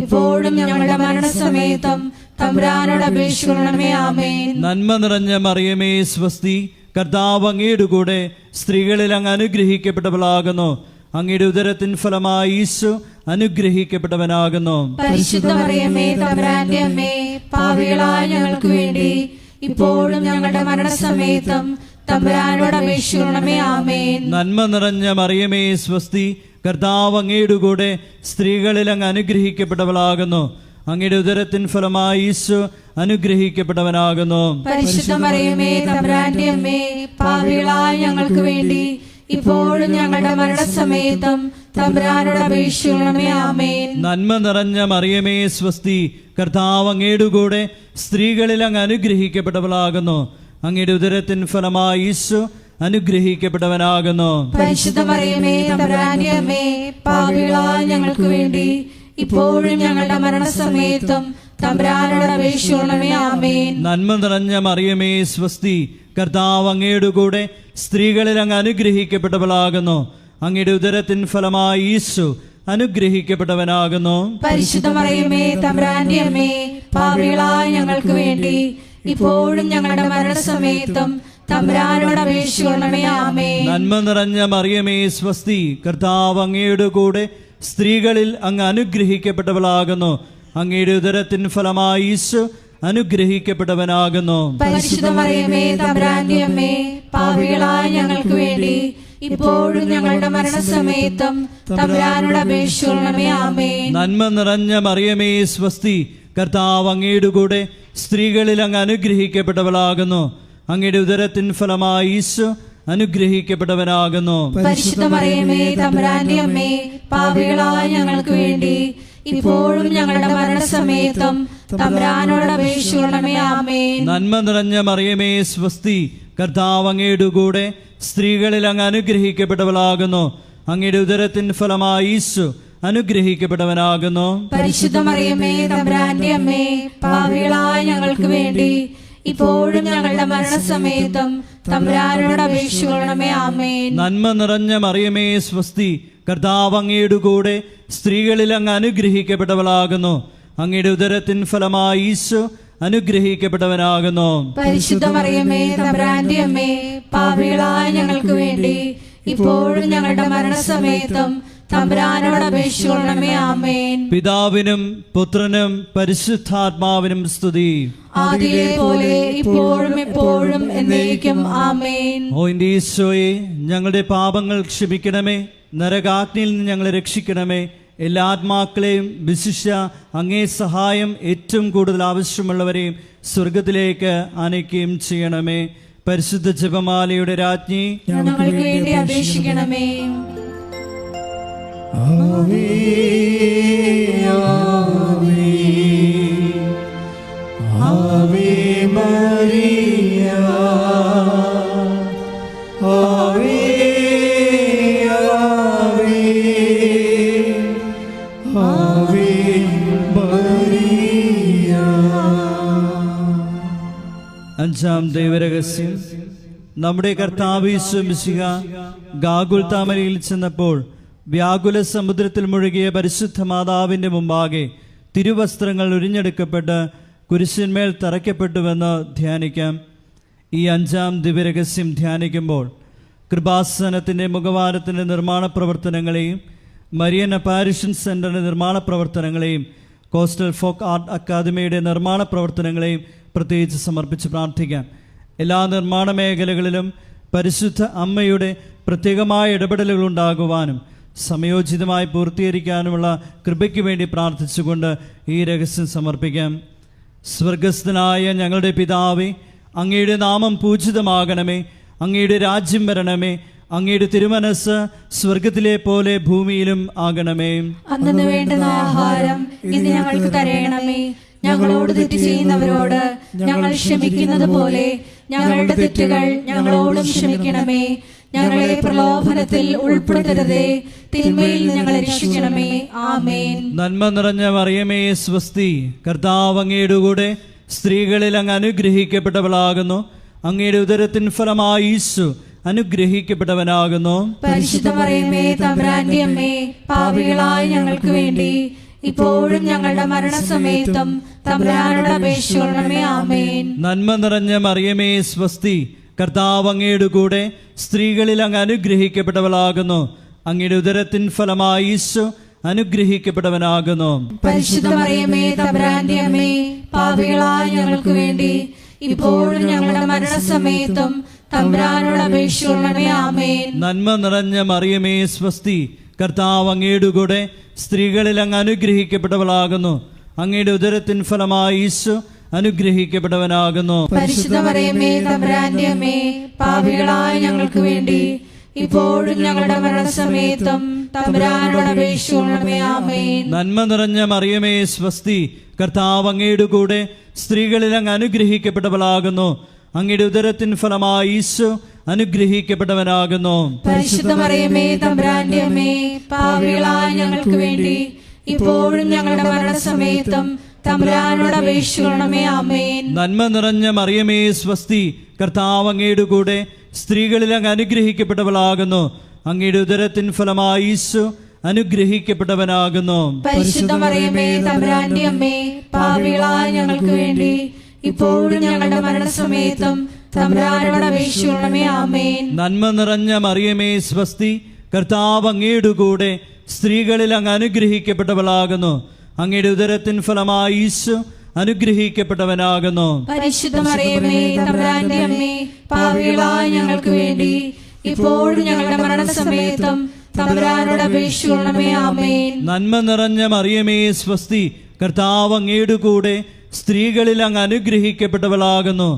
ഇപ്പോഴും ഞങ്ങളുടെ മരണസമയത്തും തമ്പുരാനോട് അപേക്ഷിക്കണമേ. ആമേൻ. നന്മ നിറഞ്ഞ മറിയമേ സ്വസ്തി, കർത്താവ് അങ്ങയുടെ കൂടെ സ്ത്രീകളിൽ അങ്ങ് അനുഗ്രഹിക്കപ്പെട്ടവളാകുന്നു. അങ്ങയുടെ ഉദരത്തിൻ ഫലമായി ഈശോ അനുഗ്രഹിക്കപ്പെട്ടവനാകുന്നു. പരിശുദ്ധ മറിയമേ തമ്പുരാന്റെ അമ്മേ, പാപികളായ ഞങ്ങൾക്ക് വേണ്ടി ഇപ്പോഴും ഞങ്ങളുടെ മരണസമയത്തും തമ്പുരാനോട് അപേക്ഷിക്കണമേ. ആമേൻ. നന്മ നിറഞ്ഞ മറിയമേ സ്വസ്തി, കർത്താവ് അങ്ങയുടെ കൂടെ സ്ത്രീകളിൽ അങ്ങ് അനുഗ്രഹിക്കപ്പെട്ടവളാകുന്നു. അങ്ങയുടെ ഉദരത്തിൻ ഫലമായി ഈശോ അനുഗ്രഹിക്കപ്പെട്ടവനാകുന്നു. പരിശുദ്ധ മറിയമേ തമ്പുരാന്റെ അമ്മേ, പാപികളായ ഞങ്ങൾക്ക് വേണ്ടി ഇപ്പോഴും ഞങ്ങളുടെ മരണസമയത്തും തമ്പുരാനോട് അപേക്ഷിക്കണമേ. ആമേൻ. നന്മ നിറഞ്ഞ മറിയമേ സ്വസ്തി, കർത്താവ് അങ്ങയുടെ കൂടെ സ്ത്രീകളിൽ അങ്ങ് അനുഗ്രഹിക്കപ്പെട്ടവളാകുന്നു. അങ്ങയുടെ ഉദരത്തിൻ ഫലമായി ഈശോ അനുഗ്രഹിക്കപ്പെട്ടവനാകുന്നു. പരിശുദ്ധ മറിയമേ തമ്പുരാന്റെ അമ്മേ, പാപികളായ ഞങ്ങൾക്ക് വേണ്ടി ഇപ്പോഴും ഞങ്ങളുടെ മരണസമയത്തും തമ്പുരാനോട് അപേക്ഷിക്കണമേ. ആമേൻ. നന്മ നിറഞ്ഞ മറിയമേ സ്വസ്തി, കർത്താവ് അങ്ങയുടെ കൂടെ സ്ത്രീകളിൽ അങ്ങ് അനുഗ്രഹിക്കപ്പെട്ടവളാകുന്നു. അങ്ങയുടെ ഉദരത്തിൻ ഫലമായി ഈശോ അനുഗ്രഹിക്കപ്പെട്ടവനാകുന്നു. പരിശുദ്ധ മറിയമേ തമ്പുരാന്റെ അമ്മേ, പാപികളായ ഞങ്ങൾക്ക് വേണ്ടി ഇപ്പോഴും ഞങ്ങളുടെ മരണസമയത്തും തമ്പുരാനോട് അപേക്ഷിക്കണമേ. ആമേൻ. നന്മ നിറഞ്ഞ മറിയമേ സ്വസ്തി, കർത്താവ് അങ്ങയുടെ കൂടെ സ്ത്രീകളിൽ അങ്ങ് അനുഗ്രഹിക്കപ്പെട്ടവളാകുന്നു. അങ്ങയുടെ ഉദരത്തിൻ ഫലമായി ഈശോ അനുഗ്രഹിക്കപ്പെട്ടവനാകുന്നു. പരിശുദ്ധ മറിയമേ തമ്പുരാന്റെ അമ്മേ, പാപികളായ ഞങ്ങൾക്ക് വേണ്ടി ഇപ്പോഴും ഞങ്ങളുടെ മരണസമയത്തും തമ്പുരാനോട് അപേക്ഷിക്കണമേ. ആമേൻ. നന്മ നിറഞ്ഞ മറിയമേ സ്വസ്തി, കർത്താവ് അങ്ങയുടെ കൂടെ സ്ത്രീകളിൽ അങ്ങ് അനുഗ്രഹിക്കപ്പെട്ടവളാകുന്നു. അങ്ങയുടെ ഉദരത്തിൻ ഫലമായി ഈശോ അനുഗ്രഹിക്കപ്പെട്ടവനാകുന്നു. പരിശുദ്ധ മറിയമേ തമ്പുരാന്റെ അമ്മേ, പാപികളായ ഞങ്ങൾക്ക് വേണ്ടി ഇപ്പോഴും ഞങ്ങളുടെ മരണസമയത്തും തമ്പുരാനോട് അപേക്ഷിക്കണമേ. ആമേൻ. നന്മ നിറഞ്ഞ മറിയമേ സ്വസ്തി, കർത്താവ് അങ്ങയുടെ കൂടെ സ്ത്രീകളിൽ അങ്ങ് അനുഗ്രഹിക്കപ്പെട്ടവളാകുന്നു. അങ്ങയുടെ ഉദരത്തിൻ ഫലമായി ഈശോ അനുഗ്രഹിക്കപ്പെട്ടവനാകുന്നു. പരിശുദ്ധ മറിയമേ തമ്പുരാന്റെ അമ്മേ, പാപികളായ ഞങ്ങൾക്ക് വേണ്ടി ഇപ്പോഴും ഞങ്ങളുടെ മരണസമയത്തും തമ്പുരാനോട് അപേക്ഷിക്കണമേ. ആമേൻ. നന്മ നിറഞ്ഞ മറിയമേ സ്വസ്തി, കർത്താവ് അങ്ങയുടെ കൂടെ സ്ത്രീകളിൽ അങ്ങ് അനുഗ്രഹിക്കപ്പെട്ടവളാകുന്നു. അങ്ങയുടെ ഉദരത്തിൻ ഫലമായി ഈശോ അനുഗ്രഹിക്കപ്പെട്ടവനാകുന്നു. പരിശുദ്ധ മറിയമേ തമ്പുരാന്റെ അമ്മേ, പാപികളായ ഞങ്ങൾക്ക് വേണ്ടി ഇപ്പോഴും ഞങ്ങളുടെ മരണസമയത്തും തമ്പുരാനോട് അപേക്ഷിക്കണമേ. ആമേൻ. പിതാവിനും പുത്രനും പരിശുദ്ധാത്മാവിനും സ്തുതി. ആദിയിലെ പോലെ ഇപ്പോഴും എപ്പോഴും എന്നേക്കും. ആമേൻ. ഓ എൻ്റെ ഈശോയെ, ഞങ്ങളുടെ പാപങ്ങൾ ക്ഷമിക്കണമേ, നരകാഗ്നിയിൽ നിന്ന് ഞങ്ങളെ രക്ഷിക്കണമേ. എല്ലാ ആത്മാക്കളെയും വിശിഷ്യ അങ്ങേ സഹായം ഏറ്റവും കൂടുതൽ ആവശ്യമുള്ളവരെയും സ്വർഗത്തിലേക്ക് ആനയിക്കുകയും ചെയ്യണമേ. പരിശുദ്ധ ജപമാലയുടെ രാജ്ഞി, ഞങ്ങൾക്ക് വേണ്ടി അപേക്ഷിക്കണമേ. ആവേ ആവേ ആവേ മരിയ, ആവേ ആവേ ആവേ മരിയ. അഞ്ചാം ദൈവരഹസ്യം. നമ്മുടെ കർത്താവ് യേശു മിശിഹ ഗാഗുൽത്താമലയിൽ ചെന്നപ്പോൾ വ്യാകുല സമുദ്രത്തിൽ മുഴുകിയ പരിശുദ്ധ മാതാവിൻ്റെ മുമ്പാകെ തിരുവസ്ത്രങ്ങൾ ഉരിഞ്ഞെടുക്കപ്പെട്ട് കുരിശിന്മേൽ തറയ്ക്കപ്പെട്ടുവെന്ന് ധ്യാനിക്കാം. ഈ അഞ്ചാം ദിവ്യരഹസ്യം ധ്യാനിക്കുമ്പോൾ കൃപാസനത്തിൻ്റെ മുഖവാരത്തിൻ്റെ നിർമ്മാണ പ്രവർത്തനങ്ങളെയും മരിയൻ അപ്പാരിഷൻ സെൻ്ററിൻ്റെ നിർമ്മാണ പ്രവർത്തനങ്ങളെയും കോസ്റ്റൽ ഫോക്ക് ആർട്ട് അക്കാദമിയുടെ നിർമ്മാണ പ്രവർത്തനങ്ങളെയും പ്രത്യേകിച്ച് സമർപ്പിച്ച് പ്രാർത്ഥിക്കാം. എല്ലാ നിർമ്മാണ മേഖലകളിലും പരിശുദ്ധ അമ്മയുടെ പ്രത്യേകമായ ഇടപെടലുകൾ ഉണ്ടാകുവാനും സമയോചിതമായി പൂർത്തീകരിക്കാനുമുള്ള കൃപയ്ക്ക് വേണ്ടി പ്രാർത്ഥിച്ചുകൊണ്ട് ഈ രഹസ്യം സമർപ്പിക്കാം. സ്വർഗസ്ഥനായ ഞങ്ങളുടെ പിതാവേ, അങ്ങയുടെ നാമം പൂജിതമാകണമേ, അങ്ങയുടെ രാജ്യം വരണമേ, അങ്ങയുടെ തിരുമനസ് സ്വർഗത്തിലെ പോലെ ഭൂമിയിലും ആകണമേ. അന്നു വേണ്ടുന്ന ആഹാരം ഇന്ന് ഞങ്ങൾക്ക് തരയണമേ. ഞങ്ങളോട് തെറ്റ് ചെയ്യുന്നവരോട് ഞങ്ങൾ ക്ഷമിക്കുന്നത് പോലെ ഞങ്ങളുടെ തെറ്റുകൾ ഞങ്ങളോടും ക്ഷമിക്കണമേ. ഞങ്ങളെ പ്രലോഭനത്തിൽ ഉൾപ്പെടുത്തരുതേ, തിന്മയിൽ ഞങ്ങളെ രക്ഷിക്കണമേ. ആമേൻ. നന്മ നിറഞ്ഞ മറിയമേ സ്വസ്തി, കർത്താവ് അങ്ങയുടെ കൂടെ സ്ത്രീകളിൽ അങ്ങ് അനുഗ്രഹിക്കപ്പെട്ടവളാകുന്നു. അങ്ങയുടെ ഉദരത്തിൻ ഫലമായി ഈശോ അനുഗ്രഹിക്കപ്പെട്ടവനാകുന്നു. പരിശുദ്ധ മറിയമേ തമ്പുരാന്റെ അമ്മേ, പാപികളായ ഞങ്ങൾക്ക് വേണ്ടി ഇപ്പോഴും ഞങ്ങളുടെ മരണസമയത്തും തമ്പുരാനോട് അപേക്ഷിക്കണമേ. ആമേൻ. നന്മ നിറഞ്ഞ മറിയമേ സ്വസ്തി, കർത്താവ് അങ്ങയുടെ കൂടെ സ്ത്രീകളിൽ അങ്ങ് അനുഗ്രഹിക്കപ്പെട്ടവളാകുന്നു. അങ്ങയുടെ ഉദരത്തിൻ ഫലമായി ഈശോ അനുഗ്രഹിക്കപ്പെട്ടവനാകുന്നു. പരിശുദ്ധ മറിയമേ തമ്പുരാന്റെ അമ്മേ, പാപികളായ ഞങ്ങൾക്ക് വേണ്ടി ഇപ്പോഴും ഞങ്ങളുടെ മരണസമയത്തും തമ്പുരാനോട് അപേക്ഷിക്കണമേ. ആമേൻ. നന്മ നിറഞ്ഞ മറിയമേ സ്വസ്തി, കർത്താവ് അങ്ങയുടെ കൂടെ സ്ത്രീകളിൽ അങ്ങ് അനുഗ്രഹിക്കപ്പെട്ടവളാകുന്നു. അങ്ങയുടെ ഉദരത്തിൻ ഫലമായി ഈശോ അനുഗ്രഹിക്കപ്പെട്ടവനാകുന്നു. പരിശുദ്ധ മറിയമേ തമ്പുരാന്റെ അമ്മേ, പാപികളായ ഞങ്ങൾക്ക് വേണ്ടി ഇപ്പോഴും ഞങ്ങളുടെ മരണസമയത്തും തമ്പുരാനോട് അപേക്ഷിക്കണമേ. ആമേൻ. നന്മ നിറഞ്ഞ മറിയമേ സ്വസ്തി, കർത്താവ് അങ്ങയുടെ കൂടെ സ്ത്രീകളിൽ അങ്ങ് അനുഗ്രഹിക്കപ്പെട്ടവളാകുന്നു. അങ്ങയുടെ ഉദരത്തിൻ ഫലമായി ഈശോ അനുഗ്രഹിക്കപ്പെട്ടവനാകുന്നു. പരിശുദ്ധ മറിയമേ തമ്പുരാന്റെ അമ്മേ, പാപികളായ ഞങ്ങൾക്ക് വേണ്ടി ഇപ്പോഴും ഞങ്ങളുടെ മരണസമയത്തും തമ്പുരാനോട് അപേക്ഷിക്കണമേ. ആമേൻ. നന്മ നിറഞ്ഞ മറിയമേ സ്വസ്തി, കർത്താവ് അങ്ങയുടെ കൂടെ സ്ത്രീകളിൽ അങ്ങ് അനുഗ്രഹിക്കപ്പെട്ടവളാകുന്നു. അങ്ങയുടെ ഉദരത്തിൻ ഫലമായി ഈശോ അനുഗ്രഹിക്കപ്പെട്ടവനാകുന്നു. പരിശുദ്ധ മറിയമേ തമ്പുരാന്റെ അമ്മേ, പാപികളായ ഞങ്ങൾക്ക് വേണ്ടി ഇപ്പോഴും ഞങ്ങളുടെ മരണസമയത്തും തമ്പുരാനോട് അപേക്ഷിക്കണമേ. ആമേൻ. നന്മ നിറഞ്ഞ മറിയമേ സ്വസ്തി, കർത്താവ് അങ്ങയുടെ കൂടെ സ്ത്രീകളിൽ അങ്ങ് അനുഗ്രഹിക്കപ്പെട്ടവളാകുന്നു. അങ്ങയുടെ ഉദരത്തിൻ ഫലമായി ഈശോ അനുഗ്രഹിക്കപ്പെട്ടവനാകുന്നു. പരിശുദ്ധ മറിയമേ തമ്പുരാന്റെ അമ്മേ, പാപികളായ ഞങ്ങൾക്ക് വേണ്ടി ഇപ്പോഴും ഞങ്ങളുടെ മരണസമയത്തും തമ്പുരാനോട് അപേക്ഷിക്കണമേ. ആമേൻ. നന്മ നിറഞ്ഞ മറിയമേ സ്വസ്തി, കർത്താവ് അങ്ങയുടെ കൂടെ സ്ത്രീകളിൽ അങ്ങ് അനുഗ്രഹിക്കപ്പെട്ടവളാകുന്നു.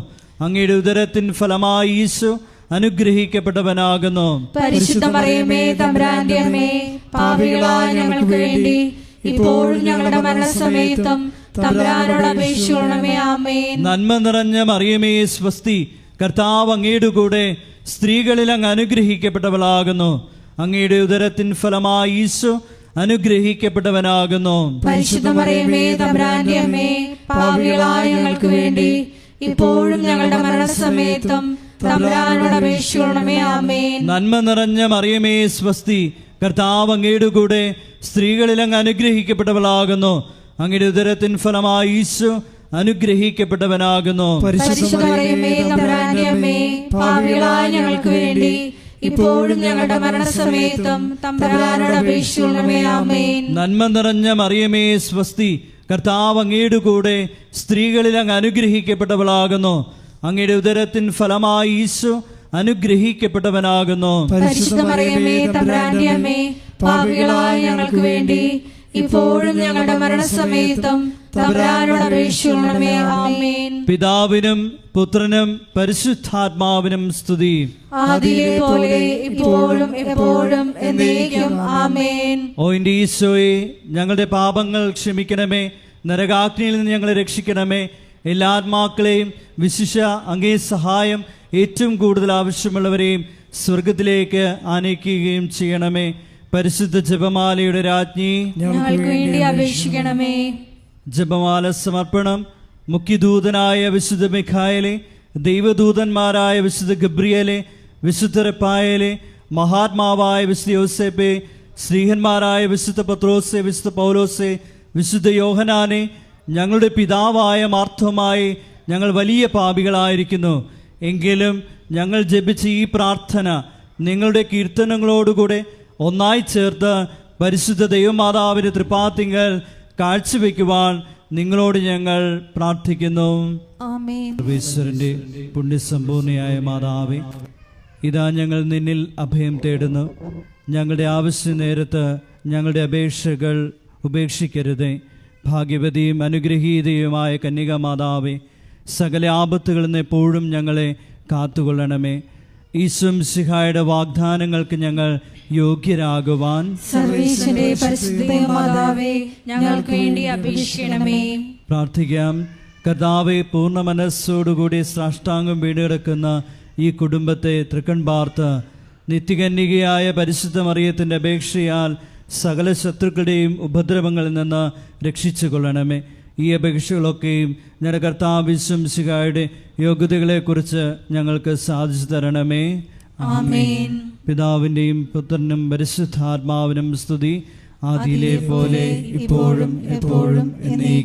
അങ്ങയുടെ ഉദരത്തിൻ ഫലമായി ഈശോ അനുഗ്രഹിക്കപ്പെട്ടവനാകുന്നു. പരിശുദ്ധ മറിയമേ തമ്പുരാന്റെ അമ്മേ, പാപികളായ ഞങ്ങൾക്ക് വേണ്ടി ഇപ്പോഴും ഞങ്ങളുടെ മരണസമയത്തും തമ്പുരാനോട് അപേക്ഷിക്കണമേ. ആമേൻ. നന്മ നിറഞ്ഞ മറിയമേ സ്വസ്തി, കർത്താവ് അങ്ങയുടെ കൂടെ സ്ത്രീകളിൽ അങ്ങ് അനുഗ്രഹിക്കപ്പെട്ടവളാകുന്നു. അങ്ങയുടെ ഉദരത്തിൻ ഫലമായി ഈശോ അനുഗ്രഹിക്കപ്പെട്ടവനാകുന്നു. പരിശുദ്ധ മറിയമേ തമ്പുരാന്റെ അമ്മേ, പാപികളായ ഞങ്ങൾക്ക് വേണ്ടി ഇപ്പോഴും ഞങ്ങളുടെ മരണസമയത്തും തമ്പുരാനോട് അപേക്ഷിക്കണമേ. ആമേൻ. നന്മ നിറഞ്ഞ മറിയമേ സ്വസ്തി, കർത്താവ് അങ്ങയുടെ കൂടെ സ്ത്രീകളിൽ അങ്ങ് അനുഗ്രഹിക്കപ്പെട്ടവളാകുന്നു. അങ്ങയുടെ ഉദരത്തിൻ ഫലമായി ഈശോ അനുഗ്രഹിക്കപ്പെട്ടവനാകുന്നു. പരിശുദ്ധ മറിയമേ തമ്പുരാന്റെ അമ്മേ, പാപികളായ ഞങ്ങൾക്ക് വേണ്ടി ഇപ്പോഴും ഞങ്ങളുടെ മരണസമയത്തും തമ്പുരാനോട് അപേക്ഷിക്കണമേ. ആമേൻ. നന്മ നിറഞ്ഞ മറിയമേ സ്വസ്തി, കർത്താവ് അങ്ങയുടെ കൂടെ സ്ത്രീകളിൽ അങ്ങ് അനുഗ്രഹിക്കപ്പെട്ടവളാകുന്നു. അങ്ങയുടെ ഉദരത്തിൻ ഫലമായി ഈശോ അനുഗ്രഹിക്കപ്പെട്ടവനാകുന്നു. പരിശുദ്ധ മറിയമേ തമ്പുരാന്റെ അമ്മേ, പാപികളായ ഞങ്ങൾക്ക് വേണ്ടി ഇപ്പോഴും ഞങ്ങളുടെ മരണസമയത്തും തമ്പുരാനോട് അപേക്ഷിക്കണമേ. ആമേൻ. പിതാവിനും പുത്രനും പരിശുദ്ധാത്മാവിനും സ്തുതി. ആദിയിലെ പോലെ ഇപ്പോഴും എപ്പോഴും എന്നേക്കും. ആമേൻ. ഓ എൻ്റെ ഈശോയെ, ഞങ്ങളുടെ പാപങ്ങൾ ക്ഷമിക്കണമേ. നരകാഗ്നിയിൽ നിന്ന് ഞങ്ങളെ രക്ഷിക്കണമേ. എല്ലാ ആത്മാക്കളെയും വിശിഷ്യ അങ്ങേ സഹായം ഏറ്റവും കൂടുതൽ ആവശ്യമുള്ളവരെയും സ്വർഗത്തിലേക്ക് ആനയിക്കുകയും ചെയ്യണമേ. പരിശുദ്ധ ജപമാലയുടെ രാജ്ഞി, ഞങ്ങൾക്ക് വേണ്ടി അപേക്ഷിക്കണമേ. ജപമാല സമർപ്പണം. മുഖ്യദൂതനായ വിശുദ്ധ മിഖായേലെ, ദൈവദൂതന്മാരായ വിശുദ്ധ ഗബ്രിയേലെ, വിശുദ്ധ റഫായേലെ, മഹാത്മാവായ വിശുദ്ധ യോസേപ്പെ, ശ്രീഹന്മാരായ വിശുദ്ധ പത്രോസെ, വിശുദ്ധ പൗലോസെ, വിശുദ്ധ യോഹനാനെ, ഞങ്ങളുടെ പിതാവായ മാർത്തോമായി, ഞങ്ങൾ വലിയ പാപികളായിരിക്കുന്നു. എങ്കിലും ഞങ്ങൾ ജപിച്ച ഈ പ്രാർത്ഥന നിങ്ങളുടെ കീർത്തനങ്ങളോടുകൂടെ ഒന്നായി ചേർത്ത് പരിശുദ്ധ ദൈവമാതാവിൻ്റെ തൃപ്പാത്തിങ്കൽ കാഴ്ചവെക്കുവാൻ നിങ്ങളോട് ഞങ്ങൾ പ്രാർത്ഥിക്കുന്നു. ആമേൻ. സർവേശ്വരൻ്റെ പുണ്യസമ്പൂർണയായ മാതാവേ, ഇതാ ഞങ്ങൾ നിന്നിൽ അഭയം തേടുന്നു. ഞങ്ങളുടെ ആവശ്യ നേരത്ത് ഞങ്ങളുടെ അപേക്ഷകൾ ഉപേക്ഷിക്കരുതേ. ഭാഗ്യവതിയും അനുഗ്രഹീതയുമായ കന്യക മാതാവേ, സകല ആപത്തുകളിൽ നിന്ന് എപ്പോഴും ഞങ്ങളെ കാത്തുകൊള്ളണമേ. ഈശോ മിശിഹായുടെ വാഗ്ദാനങ്ങൾക്ക് ഞങ്ങൾ യോഗ്യരാകുവാൻ സർവീശ്വരന്റെ പരിശുദ്ധ മാതാവേ, ഞങ്ങൾക്ക് വേണ്ടി അപേക്ഷിക്കണമേ. പ്രാർത്ഥിക്കാം. കർത്താവെ, പൂർണ്ണ മനസ്സോടുകൂടി സാഷ്ടാംഗം വീടുകിടക്കുന്ന ഈ കുടുംബത്തെ തൃക്കൺ പാർത്ത് നിത്യകന്യകയായ പരിശുദ്ധ മറിയത്തിൻ്റെ അപേക്ഷയാൽ സകല ശത്രുക്കളുടെയും ഉപദ്രവങ്ങളിൽ നിന്ന് രക്ഷിച്ചു കൊള്ളണമേ. ഈ അപേക്ഷകളൊക്കെയും ഞങ്ങളുടെ കർത്താവ് ഈശോ മിശിഹായുടെ യോഗ്യതകളെക്കുറിച്ച് ഞങ്ങൾക്ക് സാധിച്ചു തരണമേ. ആമേൻ. പിതാവിൻ്റെയും പുത്രനും പരിശുദ്ധാത്മാവിനും സ്തുതി. ആദിയിലെ പോലെ ഇപ്പോഴും എപ്പോഴും എന്നേക്കും.